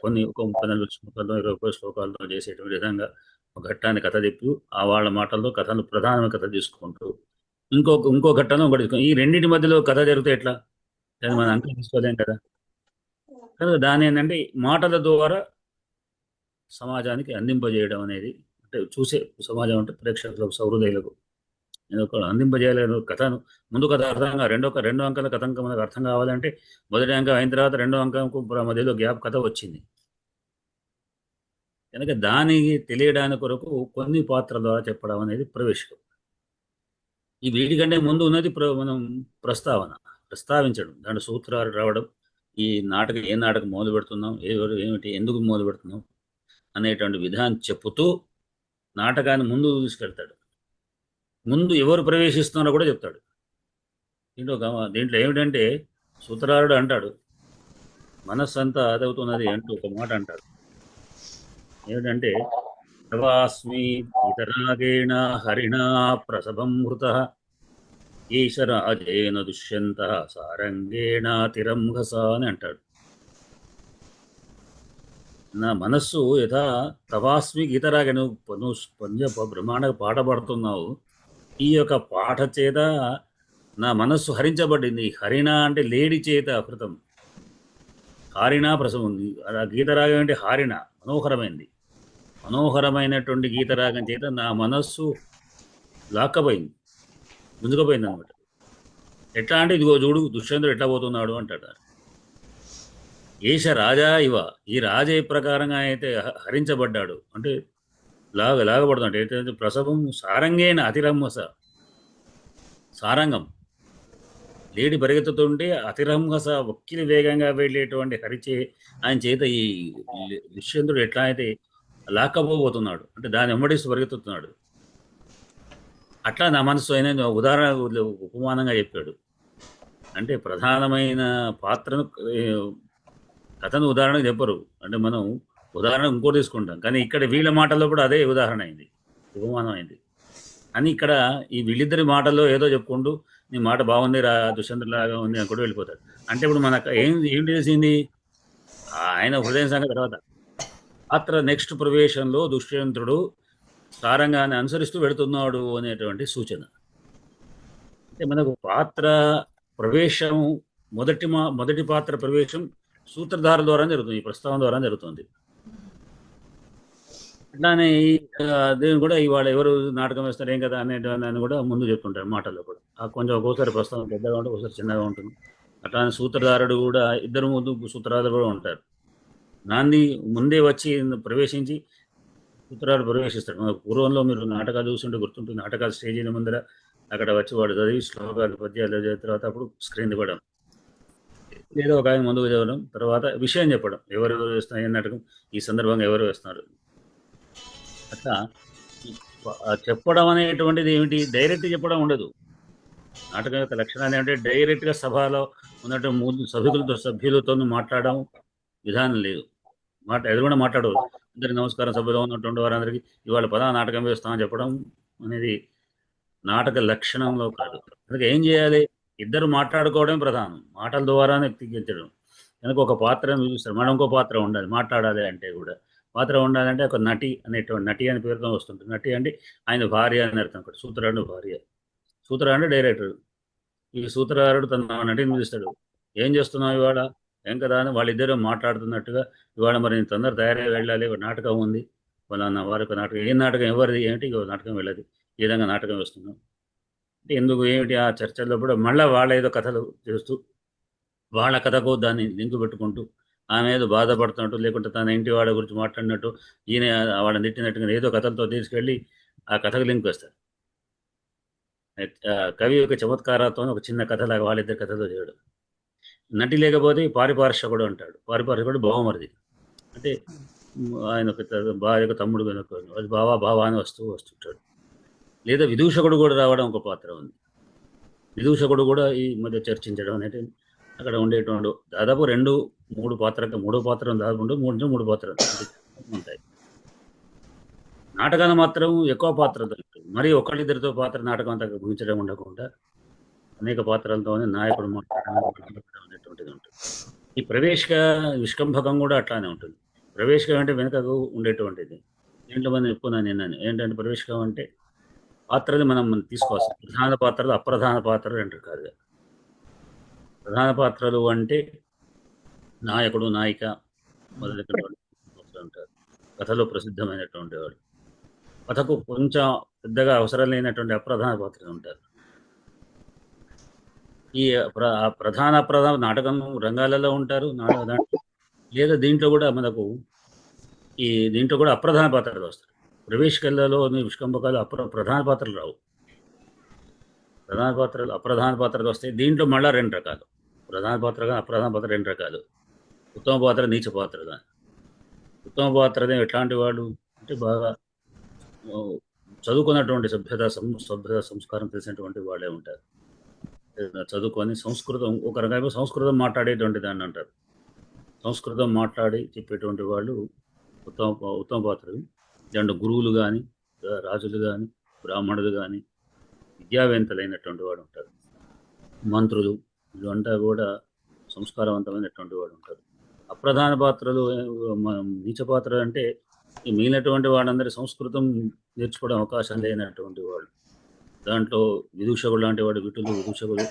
30 శ్లోకాల్లో 20 శ్లోకాల్లో చేసేటువంటి విధంగా ఒక ఘట్టాన్ని కథ చెప్పి ఆ వాళ్ళ మాటల్లో కథను ప్రధానమైన కథ తీసుకుంటూ ఇంకో ఘట్టంలో ఒకటి తీసుకుంటాం. ఈ రెండింటి మధ్యలో కథ జరిగితే ఎట్లా? దాన్ని మనం అంతా తీసుకోలేం కదా. కనుక దాని ఏంటంటే మాటల ద్వారా సమాజానికి అందింపజేయడం అనేది, అంటే చూసే సమాజం అంటే ప్రేక్షకులకు, సౌహృదయులకు అందింపజేయాలి కథను. ముందు కథ అర్థంగా రెండో అంకాల కథ మనకు అర్థం కావాలంటే మొదటి అంకం అయిన తర్వాత రెండో అంకంకు మధ్యలో గ్యాప్ కథ వచ్చింది కనుక దానికి తెలియడానికి కొరకు కొన్ని పాత్రల ద్వారా చెప్పడం అనేది ప్రవేశం. ఈ వీటికంటే ముందు ఉన్నది మనం ప్రస్తావించడం, దాంట్లో సూత్రాలు రావడం, ఈ ఏ నాటకం మొదలు పెడుతున్నాం, ఏమిటి, ఎందుకు మొదలు పెడుతున్నాం అనేటువంటి విధానం చెప్పుతూ నాటకాన్ని ముందు తీసుకెళ్తాడు. ముందు ఎవరు ప్రవేశిస్తున్నారో కూడా చెప్తాడు. దీంట్లో ఏమిటంటే సూత్రారుడు అంటాడు, మనస్సు అంతా అదవుతున్నది అంటూ ఒక మాట అంటాడు. ఏమిటంటే తవాస్మి ఇతరాగేణ హరిణా ప్రసభం హృత ఈశరాజేన దుష్యంత సారంగేణ తిరంహస అని అంటాడు. నా మనస్సు యథా తవాస్మి గీతరాగే, నువ్వు బ్రహ్మాండ పాట పాడుతున్నావు, ఈ యొక్క పాట చేత నా మనస్సు హరించబడింది. హరిణ అంటే లేడి చేత అకృతం, హారిణ ప్రసవం ఉంది. గీతరాగం అంటే హారిణ, మనోహరమైనటువంటి గీతరాగం చేత నా మనస్సు లాక్కపోయింది, గుంజుకపోయింది అనమాట. ఎట్లా అంటే ఇదిగో చూడు దుష్యంతుడు ఎట్లా పోతున్నాడు అంటాడు. ఏష రాజా ఇవ, ఈ రాజే ప్రకారంగా అయితే హరించబడ్డాడు, అంటే లాగబడుతున్నాడు. అయితే ప్రసవం సారంగేన అతిరంహస, సారంగం లేడి పరిగెత్తుతుంటే అతిరంహస ఒక్కిలి వేగంగా వెళ్ళేటువంటి ఆయన చేత ఈ దుష్యంతుడు ఎట్లా అయితే లాక్కపోబోతున్నాడు, అంటే దాన్ని వెంబడిస్తూ పరిగెత్తుతున్నాడు. అట్లా నా మనసు అయిన ఉదాహరణ ఉపమానంగా చెప్పాడు. అంటే ప్రధానమైన పాత్రను, కథను ఉదాహరణకు చెప్పరు. అంటే మనం ఉదాహరణ ఇంకోటి తీసుకుంటాం, కానీ ఇక్కడ వీళ్ళ మాటల్లో కూడా అదే ఉదాహరణ అయింది, ఉపమానం అయింది అని. ఇక్కడ ఈ వీళ్ళిద్దరి మాటల్లో ఏదో చెప్పుకుంటూ నీ మాట బాగుంది, దుష్యంతులాగా ఉంది అని కూడా వెళ్ళిపోతాడు. అంటే ఇప్పుడు మనకు ఏం తెలిసింది? ఆయన హృదయం సంగతి తర్వాత పాత్ర నెక్స్ట్ ప్రవేశంలో దుష్యంతుడు సారంగాన్ని అనుసరిస్తూ వెళుతున్నాడు అనేటువంటి సూచన. అంటే మనకు పాత్ర ప్రవేశం, మొదటి పాత్ర ప్రవేశం సూత్రధార ద్వారా జరుగుతుంది, ఈ ప్రస్తావన ద్వారా జరుగుతుంది. అట్లానే దీన్ని కూడా ఇవాళ ఎవరు నాటకం వేస్తారు ఏం కదా అనేదాన్ని కూడా ముందు చెప్తుంటారు మాటల్లో కూడా. కొంచెం ఒక్కోసారి ప్రస్తావన పెద్దగా ఉంటుంది, ఒకసారి చిన్నగా ఉంటుంది. అట్లానే సూత్రధారుడు కూడా, ఇద్దరు ముందు సూత్రధారులు కూడా ఉంటారు. నాంది ముందే వచ్చి ప్రవేశించి సూత్రధారుడు ప్రవేశిస్తాడు. మన పూర్వంలో మీరు నాటకాలు చూస్తుంటే గుర్తుంటుంది, నాటకాలు స్టేజీల ముందర అక్కడ వచ్చి వాడు చదివి శ్లోకాలు పద్యాలు చదివిన తర్వాత అప్పుడు స్క్రీన్ ఇవ్వడం, ఏదో ఒక ఆయన ముందుకు చదవడం, తర్వాత విషయం చెప్పడం, ఎవరెవరు వేస్తున్నారు, ఏ నాటకం ఈ సందర్భంగా ఎవరు వేస్తున్నారు. అట్లా చెప్పడం అనేటువంటిది ఏమిటి? డైరెక్ట్ చెప్పడం ఉండదు. నాటకం యొక్క లక్షణాలు ఏమంటే డైరెక్ట్గా సభలో ఉన్నట్టు సభ్యులతో మాట్లాడడం విధానం లేదు. ఎదురుగా మాట్లాడదు. అందరికి నమస్కారం, సభలో ఉన్నటువంటి వారందరికీ ఇవాళ నాటకం వేస్తామని చెప్పడం అనేది నాటక లక్షణంలో కాదు. అందుకే ఏం చేయాలి? ఇద్దరు మాట్లాడుకోవడం ప్రధానం, మాటల ద్వారానే ఎక్కించడం. కనుక ఒక పాత్రను చూపిస్తారు, మనం ఇంకో పాత్ర ఉండాలి. మాట్లాడాలి అంటే కూడా పాత్ర ఉండాలంటే ఒక నటి అనేటువంటి, నటి అనే పేరుతో వస్తుంటుంది. నటి అంటే ఆయన భార్య అని అర్థం. ఒకటి సూత్రధారుడు భార్య, సూత్రధారుడు డైరెక్టర్. ఈ సూత్రధారుడు తన నటిని పిలుస్తాడు, ఏం చేస్తున్నావు ఇవాళ, ఏం కదా అని. వాళ్ళిద్దరూ మాట్లాడుతున్నట్టుగా, ఇవాళ మరి నేను తొందర తయారై వెళ్ళాలి, ఒక నాటకం ఉంది, వాళ్ళ వారికి నాటకం, ఏం నాటకం, ఎవరిది ఏమిటి, నాటకం వెళ్ళదు, ఈ విధంగా నాటకం వేస్తున్నాం అంటే ఎందుకు ఏమిటి ఆ చర్చల్లో కూడా మళ్ళీ వాళ్ళ ఏదో కథలు చేస్తూ వాళ్ళ కథకు దాన్ని లింకు పెట్టుకుంటూ ఆమె ఏదో బాధపడుతున్నట్టు, లేకుంటే తన ఇంటి వాళ్ళ గురించి మాట్లాడినట్టు, ఈయన వాళ్ళని తిట్టినట్టుగా ఏదో కథలతో తీసుకెళ్ళి ఆ కథకు లింక్ వేస్తారు. కవి యొక్క చమత్కారంతో ఒక చిన్న కథలాగా వాళ్ళిద్దరు కథలో చేయడం. నటి లేకపోతే పారిపార్శ్వకుడు అంటాడు. పారిపార్శ్వకుడు బావమరిది, అంటే ఆయన ఒక భార్య తమ్ముడు కనుక అది బావా అని వస్తుంటాడు. లేదా విదూషకుడు కూడా రావడం ఒక పాత్ర ఉంది. విదూషకుడు కూడా ఈ మధ్య చర్చించడం అనేది అక్కడ ఉండేటువంటి దాదాపు 2-3 పాత్రలు, మూడో పాత్ర దాదాపు 3 పాత్రలు ఉంటాయి. నాటకాలు మాత్రం ఎక్కువ పాత్రలు, మరి ఒకళ్ళిద్దరితో పాత్ర నాటకం అంతా గురించడం ఉండకుండా అనేక పాత్రలతోనే నాయకుడు మాట్లాడడం అనేటువంటిది ఉంటుంది. ఈ ప్రవేశిక విష్కంభకం కూడా అట్లానే ఉంటుంది. ప్రవేశికం అంటే వెనుకకు ఉండేటువంటిది. దీంట్లో మనం చెప్పుకున్నాను నేను ఏంటంటే, ప్రవేశికం అంటే పాత్రలు మనం తీసుకోవాలి. ప్రధాన పాత్రలు, అప్రధాన పాత్రలు అంటారు కాదు. ప్రధాన పాత్రలు అంటే నాయకుడు, నాయిక మొదలైనటువంటి ఉంటారు. కథలో ప్రసిద్ధమైనటువంటి వాడు. కథకు కొంచెం పెద్దగా అవసరం లేనటువంటి అప్రధాన పాత్రలు ఉంటారు. ఈ ప్రధాన నాటకం రంగాలలో ఉంటారు, దాంట్లో లేదా దీంట్లో కూడా మనకు దీంట్లో కూడా అప్రధాన పాత్రలు వస్తాయి. ప్రవేశికలలో విష్కంభకాలు ప్రధాన పాత్రలు రావు, అప్రధాన పాత్రలు వస్తాయి. దీంట్లో మళ్ళీ 2 రకాలు, ప్రధాన పాత్రగా అప్రధాన పాత్ర 2 రకాలు. ఉత్తమ పాత్ర, నీచ పాత్రగా. ఉత్తమ పాత్ర ఎట్లాంటి వాడు అంటే బాగా చదువుకున్నటువంటి సభ్యత సంస్కారం తెలిసినటువంటి వాళ్ళే ఉంటారు. చదువుకొని సంస్కృతం, ఒక రకంగా సంస్కృతం మాట్లాడేటువంటి దాన్ని అంటారు. సంస్కృతం మాట్లాడి చెప్పేటువంటి వాళ్ళు ఉత్తమ పాత్రలు. దాంట్లో గురువులు కానీ, రాజులు కానీ, బ్రాహ్మణులు కానీ, విద్యావేత్తలైనటువంటి వాడు ఉంటారు. మంత్రులు, వీళ్ళంతా కూడా సంస్కారవంతమైనటువంటి వాడు ఉంటారు. అప్రధాన పాత్రలు, నీచ పాత్రలు అంటే మిగిలినటువంటి వాళ్ళందరూ సంస్కృతం నేర్చుకోవడం అవకాశం లేనటువంటి వాళ్ళు. దాంట్లో విదూషకుడు లాంటి వాడు, విదూషకుడు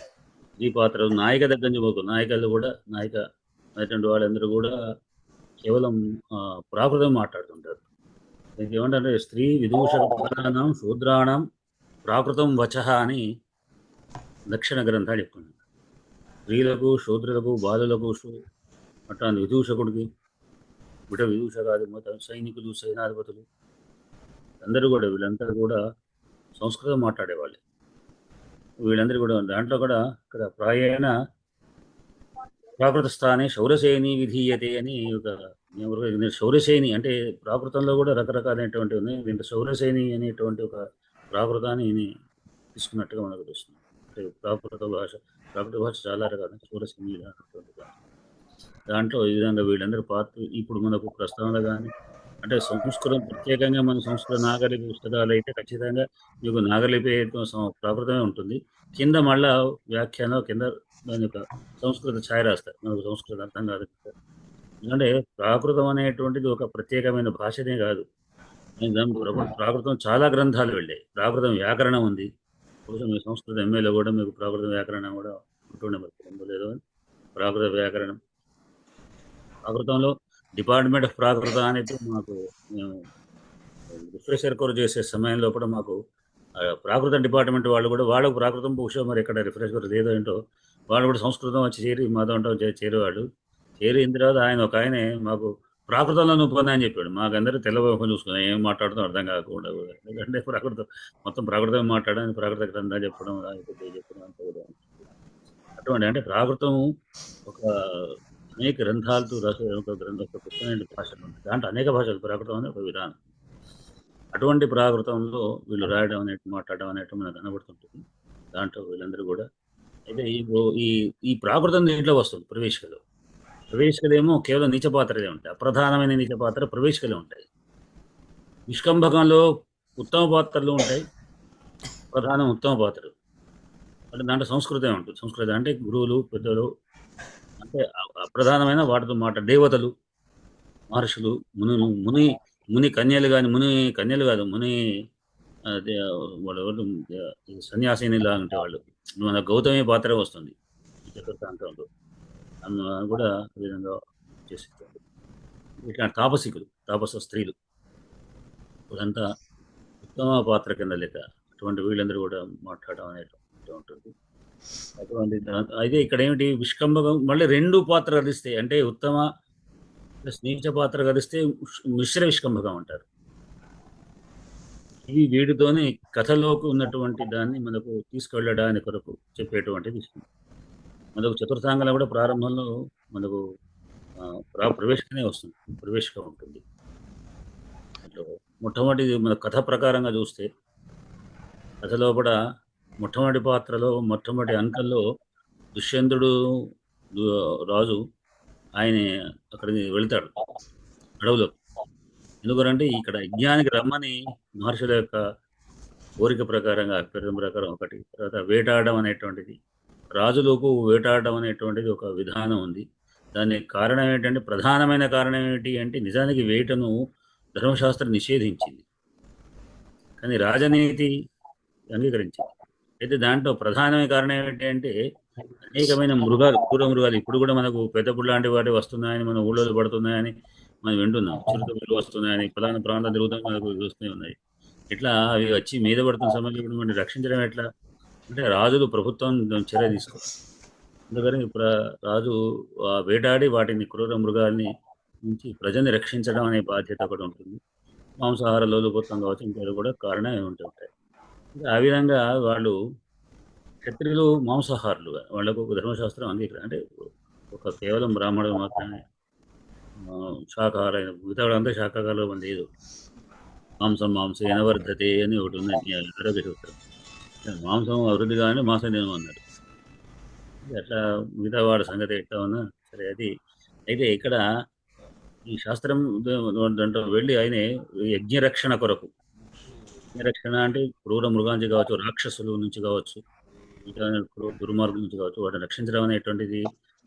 ఈ పాత్రలు. నాయిక దగ్గర నుంచి నాయకులు కూడా, నాయిక అనేటువంటి వాళ్ళందరూ కూడా కేవలం ప్రాకృతం మాట్లాడుతుంటారు. దీనికి ఏమంటారంటే, స్త్రీ విదూషకానాం శూద్రాణం ప్రాకృతం వచః అని దక్షిణ గ్రంథాలు చెప్పుకున్నాను. స్త్రీలకు, శూద్రులకు, బాలులకు, అట్లాంటి విదూషకుడికి, విదూషకాది మొత్తం సైనికులు, సేనాధిపతులు అందరూ కూడా, వీళ్ళంతా కూడా సంస్కృతం మాట్లాడేవాళ్ళు. వీళ్ళందరూ కూడా దాంట్లో కూడా ఇక్కడ ప్రాయేణ ప్రాకృత స్థానే శౌరసేని విధీయతే అని ఒక శౌరసేని అంటే ప్రాకృతంలో కూడా రకరకాలైనటువంటి ఉన్నాయి. దీంట్లో శౌరసేని అనేటువంటి ఒక ప్రాకృతాన్ని తీసుకున్నట్టుగా మనకు తెలుస్తుంది. అంటే ప్రాకృత భాష చాలా రకాల శౌరసేని అనేటువంటి దాంట్లో ఈ విధంగా వీళ్ళందరూ పాత్ర. ఇప్పుడు మనకు ప్రస్తావన కానీ అంటే సంస్కృతం ప్రత్యేకంగా మన సంస్కృత నాగలిపి పుస్తకాలు అయితే ఖచ్చితంగా మీకు నాగలిపి ప్రాకృతమే ఉంటుంది. కింద మళ్ళా వ్యాఖ్యానం కింద దాని యొక్క సంస్కృత ఛాయ రాస్తారు. మనకు సంస్కృతం అర్థం కాదు. ఎందుకంటే ప్రాకృతం అనేటువంటిది ఒక ప్రత్యేకమైన భాషనే కాదు. ప్రాకృతం చాలా గ్రంథాలు వెళ్ళాయి. ప్రాకృతం వ్యాకరణం ఉంది. బహుశా మీ సంస్కృత ఎంఏలో కూడా మీకు ప్రాకృత వ్యాకరణం కూడా ఉంటుండే, మరి లేదు అని. ప్రాకృత వ్యాకరణం, ప్రాకృతంలో డిపార్ట్మెంట్ ఆఫ్ ప్రాకృత అనేది మాకు మేము రిఫ్రెషర్ కోర్స్ చేసే సమయంలో కూడా మాకు ప్రాకృత డిపార్ట్మెంట్ వాళ్ళు కూడా, వాళ్ళకు ప్రాకృతం బహుశా మరి ఎక్కడ రిఫ్రెషర్ లేదో ఏంటో, వాళ్ళు కూడా సంస్కృతం వచ్చి చేరి మాతో చేరేవాడు. చేరిన తర్వాత ఆయనే మాకు ప్రాకృతంలో నువ్వు అని చెప్పాడు. మాకందరూ తెల్లబోహం చూసుకున్నాం, ఏం మాట్లాడుతాం అర్థం కాకుండా. ఎందుకంటే మొత్తం ప్రాకృతం మాట్లాడడం, ప్రాకృత గ్రంథాలు చెప్పడం అంత కూడా. అటువంటి అంటే ప్రాకృతం ఒక అనేక గ్రంథాలతో రాసే ఒక పుస్తకమైన భాషలు ఉంటాయి. దాంట్లో అనేక భాషలు, ప్రాకృతం అనే ఒక విధానం. అటువంటి ప్రాకృతంలో వీళ్ళు రాయడం అనేటి, మాట్లాడడం అనేటి మనకు కనబడుతుంటుంది. దాంట్లో వీళ్ళందరూ కూడా అయితే ఈ ప్రాకృతం దీంట్లో వస్తుంది ప్రవేశికలో. ప్రవేశికలేమో కేవలం నీచ పాత్రలే ఉంటాయి, అప్రధానమైన నీచ పాత్ర ప్రవేశికలే ఉంటాయి. విష్కంభకంలో ఉత్తమ పాత్రలు ఉంటాయి, ప్రధానం ఉత్తమ పాత్రలు. అంటే దాంట్లో సంస్కృతం ఉంటుంది. సంస్కృతం అంటే గురువులు, పెద్దలు, అంటే అప్రధానమైన వాటితో మాట దేవతలు, మహర్షులు, మునులు, ముని కన్యలు కానీ, ముని కన్యలు కాదు, ముని అదే వాళ్ళు ఎవరు, సన్యాసినిలా ఉంటే వాళ్ళు, మన గౌతమి పాత్ర వస్తుంది ఈ చతుర్థాంతంలో. అందులో కూడా ఆ విధంగా చేసేవాళ్ళు. ఇట్లాంటి తాపసికులు, తాపస స్త్రీలు ఇదంతా ఉత్తమ పాత్ర కింద లెక్క. అటువంటి వీళ్ళందరూ కూడా మాట్లాడడం అనేటువంటి ఉంటుంది. అటువంటి అయితే ఇక్కడ ఏమిటి, విష్కంభకం మళ్ళీ 2 పాత్ర కలిస్తే, అంటే ఉత్తమ ప్లస్ నీచ పాత్ర కలిస్తే మిశ్ర విష్కంభకం అంటారు. ఇవి వీటితోనే కథలోకి ఉన్నటువంటి దాన్ని మనకు తీసుకెళ్ళడానికి కొరకు చెప్పేటువంటి విషయం. మనకు చతుర్థాంగంలో కూడా ప్రారంభంలో మనకు ప్రవేశికనే వస్తుంది, ప్రవేశిక ఉంటుంది. అట్లా మొట్టమొదటి మన కథ ప్రకారంగా చూస్తే, కథలో కూడా మొట్టమొదటి పాత్రలో మొట్టమొదటి అంకంలో దుష్యంతుడు రాజు ఆయన అక్కడికి వెళ్తాడు అడవులో. ఎందుకంటే ఇక్కడ యజ్ఞానికి రమ్మని మహర్షుల యొక్క కోరిక ప్రకారంగా, అభ్యర్థన ప్రకారం ఒకటి. తర్వాత వేటాడడం అనేటువంటిది, రాజులకు వేటాడడం అనేటువంటిది ఒక విధానం ఉంది. దానికి కారణం ఏంటంటే, ప్రధానమైన కారణం ఏమిటి అంటే, నిజానికి వేటను ధర్మశాస్త్రం నిషేధించింది, కానీ రాజనీతి అంగీకరించింది. అయితే దాంట్లో ప్రధానమైన కారణం ఏంటి అంటే, అనేకమైన మృగాలు, క్రూర మృగాలు ఇప్పుడు కూడా మనకు పెద్ద పుల్ల లాంటి వాటి వస్తున్నాయని, మన ఊళ్ళో పడుతున్నాయని మనం వింటున్నాం. చిరుతపులు వస్తున్నాయని ఫలానా ప్రాంతం తిరుగుతాం, మనకు వస్తూనే ఉన్నాయి. ఇట్లా అవి వచ్చి మీద పడుతున్న సమయంలో మనం రక్షించడం ఎట్లా అంటే, రాజులు ప్రభుత్వం చర్య తీసుకోవాలి. అందుకని రాజు వేటాడి వాటిని, క్రూర మృగాల్ని నుంచి ప్రజల్ని రక్షించడం అనే బాధ్యత కూడా ఉంటుంది. మాంసాహార లోలుపోతం కావచ్చు, ఇంకా కూడా కారణాలు ఉంటుంటాయి. ఆ విధంగా వాళ్ళు క్షత్రియులు మాంసాహారులు, వాళ్ళకు ధర్మశాస్త్రం అంగీకరణ, అంటే ఒక కేవలం బ్రాహ్మణుడు మాత్రమే శాకాహార, మిగతా వాళ్ళంతా శాకాహారంలో ఉంది. ఏదో మాంసం ఎనవర్ధతే అని ఒకటి ఉంది ఆరోగ్య సూత్రం. మాంసం అభివృద్ధి కానీ మాంసం తినమన్నాడు. అట్లా మిగతా వాడి సంగతి ఎట్లా ఉన్నా సరే. అది అయితే ఇక్కడ ఈ శాస్త్రం దాంట్లో వెళ్ళి ఆయనే యజ్ఞరక్షణ కొరకు, యజ్ఞరక్షణ అంటే క్రూర మృగాల నుంచి కావచ్చు, రాక్షసుల నుంచి కావచ్చు, ఇంకా దుర్మార్గుల నుంచి కావచ్చు, వాటిని రక్షించడం అనేటువంటిది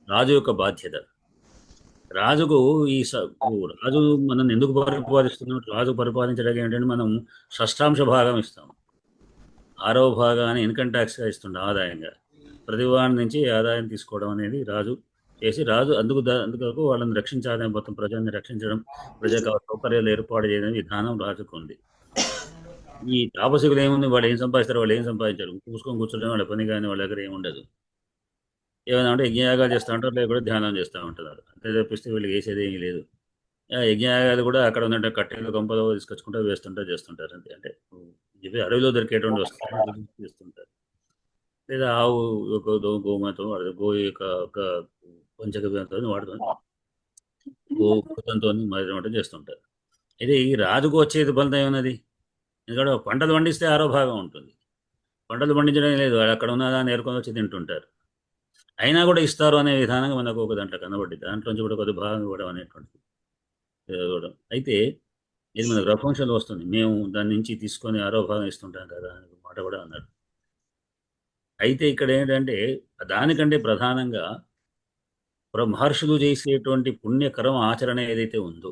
రాజు యొక్క బాధ్యత. రాజుకు రాజు మనం ఎందుకు పరిపాలిస్తున్నాం, రాజు పరిపాలించడానికి ఏంటంటే, మనం షష్టాంశ భాగం ఇస్తాం, 6వ భాగాన్ని ఇన్కమ్ ట్యాక్స్గా ఇస్తుండే ఆదాయంగా. ప్రతి వాడి నుంచి ఆదాయం తీసుకోవడం అనేది రాజు చేసి, రాజు అందుకు వాళ్ళని రక్షించాలని, మొత్తం ప్రజల్ని రక్షించడం, ప్రజలకు సౌకర్యాలు ఏర్పాటు చేయడం విధానం రాజుకు ఉంది. ఈ తాపసికులు ఏముంది, వాళ్ళు ఏం సంపాదిస్తారు, వాళ్ళు ఏం సంపాదించారు, కూసుకొని కూర్చోడం వాళ్ళ పని, కానీ వాళ్ళ దగ్గర ఏమి ఉండదు. ఏమైనా అంటే యజ్ఞయాగాలు చేస్తూ ఉంటారు, లేకపోతే ధ్యానం చేస్తూ ఉంటున్నారు. అంతే తప్పిస్తే వీళ్ళకి వేసేది ఏమీ లేదు. యజ్ఞయాగాలు కూడా అక్కడ ఉన్నట్టు కట్టెలు కంపలో తీసుకొచ్చుకుంటూ చేస్తుంటారు అంతే. అంటే ఇవి అడవిలో దొరికేటువంటి వస్తువులు చేస్తుంటారు. లేదా ఆవు యొక్క గోమాతో, గో యొక్క పంచగవ్యంతో వాడుతూ, గోతంతో మరి చేస్తుంటారు. ఇది ఈ రాజుకు వచ్చేది ఫలితం ఏమన్నది, ఎందుకంటే పంటలు పండిస్తే 6వ భాగం ఉంటుంది. పంటలు పండించడం లేదు, అక్కడ ఉన్న దాన్ని ఏరుకొని వచ్చి తింటుంటారు. అయినా కూడా ఇస్తారు అనే విధానంగా మనకు ఒక దాంట్లో కనబడింది. దాంట్లోంచి కూడా కొద్ది భాగం ఇవ్వడం అనేటువంటిది ఇవ్వడం. అయితే ఇది మనకు రఘువంశంలో వస్తుంది, మేము దాని నుంచి తీసుకొని 6వ భాగం ఇస్తుంటాం కదా అనే మాట కూడా అన్నాడు. అయితే ఇక్కడ ఏంటంటే, దానికంటే ప్రధానంగా మహర్షులు చేసేటువంటి పుణ్యకర్మ ఆచరణ ఏదైతే ఉందో,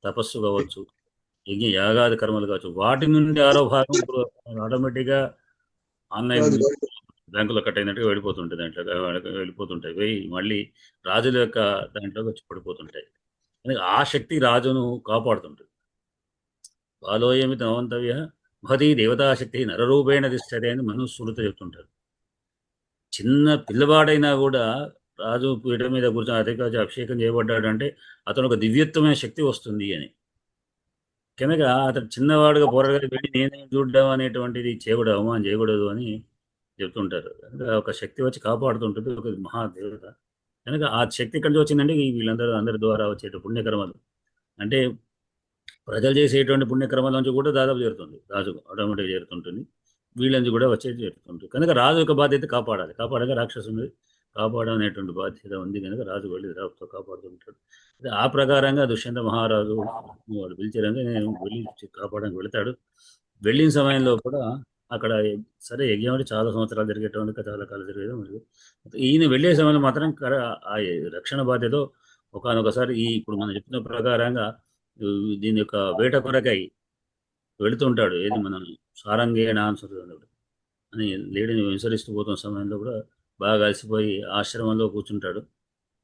తపస్సు కావచ్చు, యజ్ఞ యాగాది కర్మలు కావచ్చు, వాటి నుండి 6వ భాగం ఆటోమేటిక్గా ఆన్లైన్ బ్యాంకులో కట్ అయినట్టుగా వెళ్ళిపోతుంటాయి, దాంట్లో వెళ్ళిపోతుంటాయి, మళ్ళీ రాజుల యొక్క దాంట్లోకి వచ్చి పడిపోతుంటాయి. ఆ శక్తి రాజును కాపాడుతుంటుంది. బాలోయమి తమంతవ్య మహతీ దేవతాశక్తి నరరూపేణ తిష్టతే అని మనుస్మృతి చెప్తుంటారు. చిన్న పిల్లవాడైనా కూడా రాజు పీఠ మీద కూర్చొని అధికారి అభిషేకం చేయబడ్డాడంటే అతను ఒక దివ్యత్వమైన శక్తి వస్తుంది అని. కనుక అతను చిన్నవాడుగా పోరాడగా వెళ్ళి నేనేం చూడడం అనేటువంటిది చేయకూడదు, అవమానం చేయకూడదు అని చెప్తుంటారు. కనుక ఒక శక్తి వచ్చి కాపాడుతుంటుంది, ఒక మహాదేవత. కనుక ఆ శక్తి ఎక్కడి నుంచి వచ్చిందంటే అందరి ద్వారా వచ్చే పుణ్యకర్మలు, అంటే ప్రజలు చేసేటువంటి పుణ్యక్రమాల నుంచి కూడా దాదాపు చేరుతుంది, రాజు ఆటోమేటిక్గా చేరుతుంటుంది, వీళ్ళ నుంచి కూడా వచ్చేది చేరుతుంటుంది. కనుక రాజు యొక్క బాధ్యత కాపాడాలి, కాపాడగా రాక్షసుని కాపాడనేటువంటి బాధ్యత ఉంది కనుక రాజు వెళ్ళి రాజుతో కాపాడుతుంటాడు. ఆ ప్రకారంగా దుష్యంత మహారాజు వాడు పిలిచారంటే నేను వెళ్ళి కాపాడడానికి వెళతాడు. వెళ్ళిన సమయంలో కూడా అక్కడ సరే యజ్ఞం అంటే చాలా సంవత్సరాలు జరిగేటువంటి చాలా కాలం జరిగేది. మరియు ఈయన వెళ్ళే సమయంలో మాత్రం ఆ రక్షణ బాధ్యత ఒకనొకసారి ఇప్పుడు మనం చెప్పిన ప్రకారంగా దీని యొక్క వేట కొరకై వెళుతుంటాడు. ఏది మనం సారంగేణ అని లేడీని అనుసరిస్తూ పోతున్న సమయంలో కూడా బాగా అలసిపోయి ఆశ్రమంలో కూర్చుంటాడు.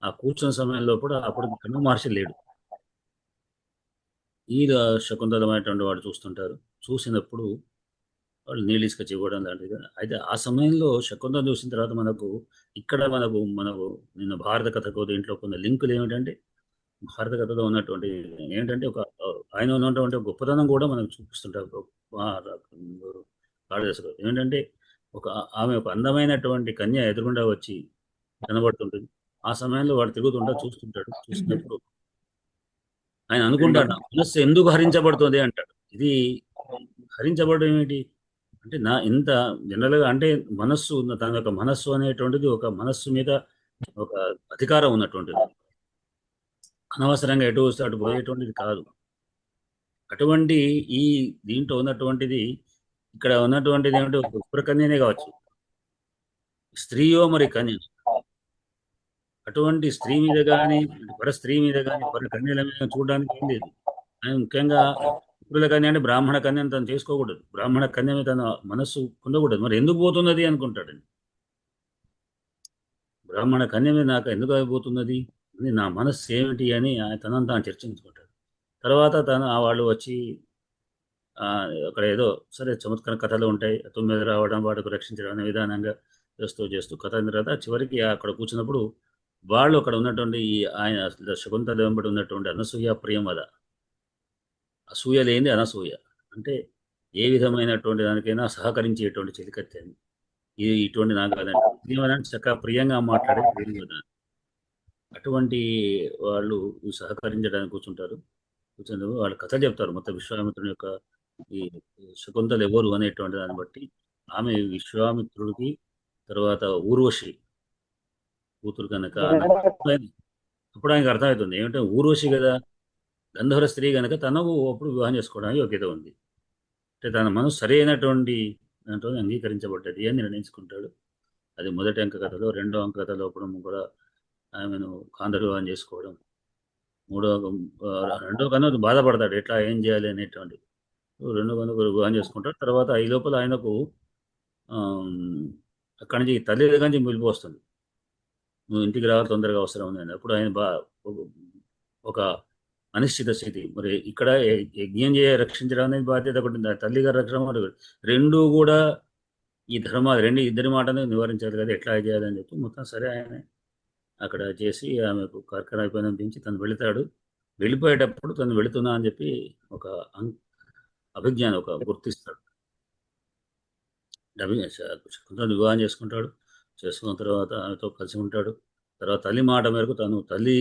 ఆ కూర్చున్న సమయంలో కూడా అప్పుడు కణ్వ మహర్షి లేడు. ఈ శకుంతలమైనటువంటి వాడు చూస్తుంటారు. చూసినప్పుడు వాళ్ళు నీళ్ళు తీసుకొచ్చి ఇవ్వడం లాంటిది. అయితే ఆ సమయంలో శకుంతల చూసిన తర్వాత మనకు నిన్న భారత కథకు దీంట్లో కొన్ని లింకులు ఏమిటంటే భారత కథలో ఉన్నటువంటి ఏంటంటే ఆయన ఉన్నటువంటి గొప్పతనం కూడా మనకు చూపిస్తుంటారు కాళిదాసుడు. ఏంటంటే ఆమె ఒక అందమైనటువంటి కన్య ఎదురుగుండా వచ్చి కనబడుతుంటుంది. ఆ సమయంలో వాడు తిరుగుతుంటా చూస్తుంటాడు. చూసినప్పుడు ఆయన అనుకుంటాడు నా మనస్సు ఎందుకు హరించబడుతుంది అంటాడు. ఇది హరించబడడం ఏమిటి అంటే ఇంత జనరల్గా అంటే మనస్సు తన యొక్క మనస్సు అనేటువంటిది ఒక మనస్సు మీద ఒక అధికారం ఉన్నటువంటిది. అనవసరంగా ఎటు వస్తే అటు పోయేటువంటిది కాదు. అటువంటి ఈ దీంట్లో ఉన్నటువంటిది ఇక్కడ ఉన్నటువంటిది ఏమిటో ఉపకన్యనే కావచ్చు, స్త్రీయో మరి కన్య. అటువంటి స్త్రీ మీద కానీ పర స్త్రీ మీద కానీ పర కన్యల మీద చూడడానికి ఏం లేదు. ముఖ్యంగా పురుల కన్య అంటే బ్రాహ్మణ కన్యను తను చేసుకోకూడదు. బ్రాహ్మణ కన్య మీద తన మనస్సు పొందకూడదు. మరి ఎందుకు పోతున్నది అనుకుంటాడండి. బ్రాహ్మణ కన్య మీద నాకు ఎందుకు అయిపోతున్నది, నా మనస్సు ఏమిటి అని తనను తాను చర్చించుకుంటాడు. తర్వాత వాళ్ళు వచ్చి అక్కడ ఏదో సరే చమత్కార కథలు ఉంటాయి, 9 రావడం, వాడుకు రక్షించడం అనే విధానంగా చేస్తూ కథ అయిన తర్వాత చివరికి అక్కడ కూర్చున్నప్పుడు వాళ్ళు అక్కడ ఉన్నటువంటి ఆయన శకుంతల వెంబడి ఉన్నటువంటి అనసూయ ప్రియం అసూయ లేని అనసూయ అంటే ఏ విధమైనటువంటి దానికైనా సహకరించేటువంటి చెలికత్తి అని ఇటువంటి నాకు కాదంటే చక్కగా ప్రియంగా మాట్లాడే ప్రియం. అటువంటి వాళ్ళు సహకరించడానికి కూర్చుంటారు. వాళ్ళు కథ చెప్తారు. మొత్తం విశ్వామిత్రుని యొక్క ఈ శకుంతల ఎవరు అనేటువంటి దాన్ని బట్టి ఆమె విశ్వామిత్రుడికి తర్వాత ఊర్వశి కూతురు కనుక అప్పుడు ఆయనకు అర్థమవుతుంది ఏమంటే ఊర్వశి కదా గంధర్వ స్త్రీ కనుక తనకు అప్పుడు వివాహం చేసుకోవడానికి యోగ్యత ఉంది. అంటే తన మనసు సరైనటువంటి దాంట్లో అంగీకరించబడ్డది అని నిర్ణయించుకుంటాడు. అది మొదటి అంక కథలో. రెండో అంక కథలో కూడా ఆమెను వివాహం చేసుకోవడం. రెండో కన్నా బాధపడతాడు ఎట్లా ఏం చేయాలి అనేటువంటి. రెండో కన్నా వివాహం చేసుకుంటాడు. తర్వాత ఈ లోపల ఆయనకు అక్కడి నుంచి తల్లి దగ్గర నుంచి పిలిపోస్తుంది, నువ్వు ఇంటికి రావాలి, తొందరగా అవసరం ఉంది అని. అప్పుడు ఆయన ఒక అనిశ్చిత స్థితి. మరి ఇక్కడ యజ్ఞం రక్షించడం అనేది బాధ్యత ఒకటి, తల్లి గారి రక్షణ రెండు కూడా ఈ ఇద్దరి మాటను నివారించాలి కదా, ఎట్లా చేయాలని చెప్పి మొత్తం సరే ఆయన అక్కడ చేసి ఆమెకు కార్యక్రమం అయిపోయిందని పెంచి తను వెళుతాడు. వెళ్ళిపోయేటప్పుడు తను వెళుతున్నా అని చెప్పి ఒక అభిజ్ఞానం గుర్తిస్తాడు. వివాహం చేసుకుంటాడు. చేసుకున్న తర్వాత ఆమెతో కలిసి ఉంటాడు. తర్వాత తల్లి మాట మేరకు తల్లి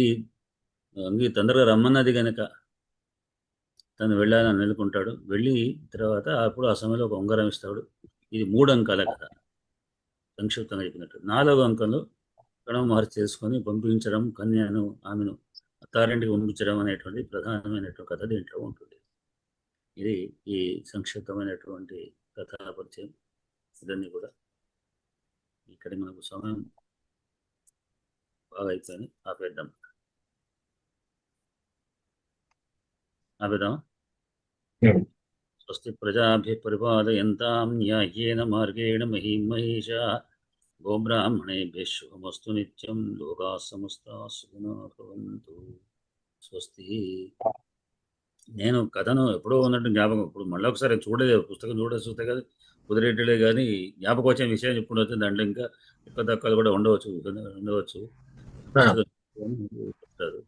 తొందరగా రమ్మన్నది కనుక తను వెళ్ళాలని అనుకుంటాడు. వెళ్ళి తర్వాత అప్పుడు ఆ సమయంలో ఒక ఉంగరం ఇస్తాడు. ఇది 3 అంకాల కథ సంక్షిప్తంగా చెప్పినట్టు. 4వ అంకంలో కణవ మహర్షి చేసుకొని పంపించడం, కన్యను ఆమెను అత్తారింటికి పంపించడం అనేటువంటి ప్రధానమైనటువంటి కథ దీంట్లో ఉంటుంది. ఇది ఈ సంక్షిప్తమైనటువంటి కథా పరిచయం. ఇదన్నీ కూడా ఇక్కడ మనకు సమయం బాగా అయిపోయింది. ఆపేద్దాం. స్వస్తి ప్రజాభ్యః పరిపాలయంతాం న్యాయేన మార్గేణ మహీం మహేషాః గోబ్రాహ్మణేభ్యః శుభమస్తు నిత్యం. లోకాః సమస్తాః సుఖినో భవంతు. స్వస్తి. నేను కథను ఎప్పుడో ఉన్నట్టు జ్ఞాపకం, ఇప్పుడు మళ్ళీ ఒకసారి చూడలేదు, పుస్తకం చూస్తే కదా కుదిరేటలే కానీ జ్ఞాపకం వచ్చిన విషయం ఇప్పుడు వచ్చింది. దాంట్లో ఇంకా ఎక్కువ తక్కువలు కూడా ఉండవచ్చు. చెప్తారు.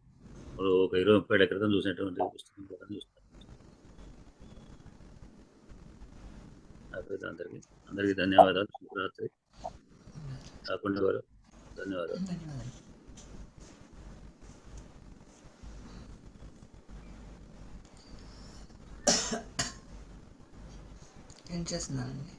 ఇప్పుడు ఒక 20-30 ఏళ్ల క్రితం చూసినటువంటి పుస్తకం కూడా చూస్తారు. అందరికీ ధన్యవాదాలు. శుభరాత్రి. కాకుండా గారు ధన్యవాదాలు. ఏం చేస్తున్నానండి?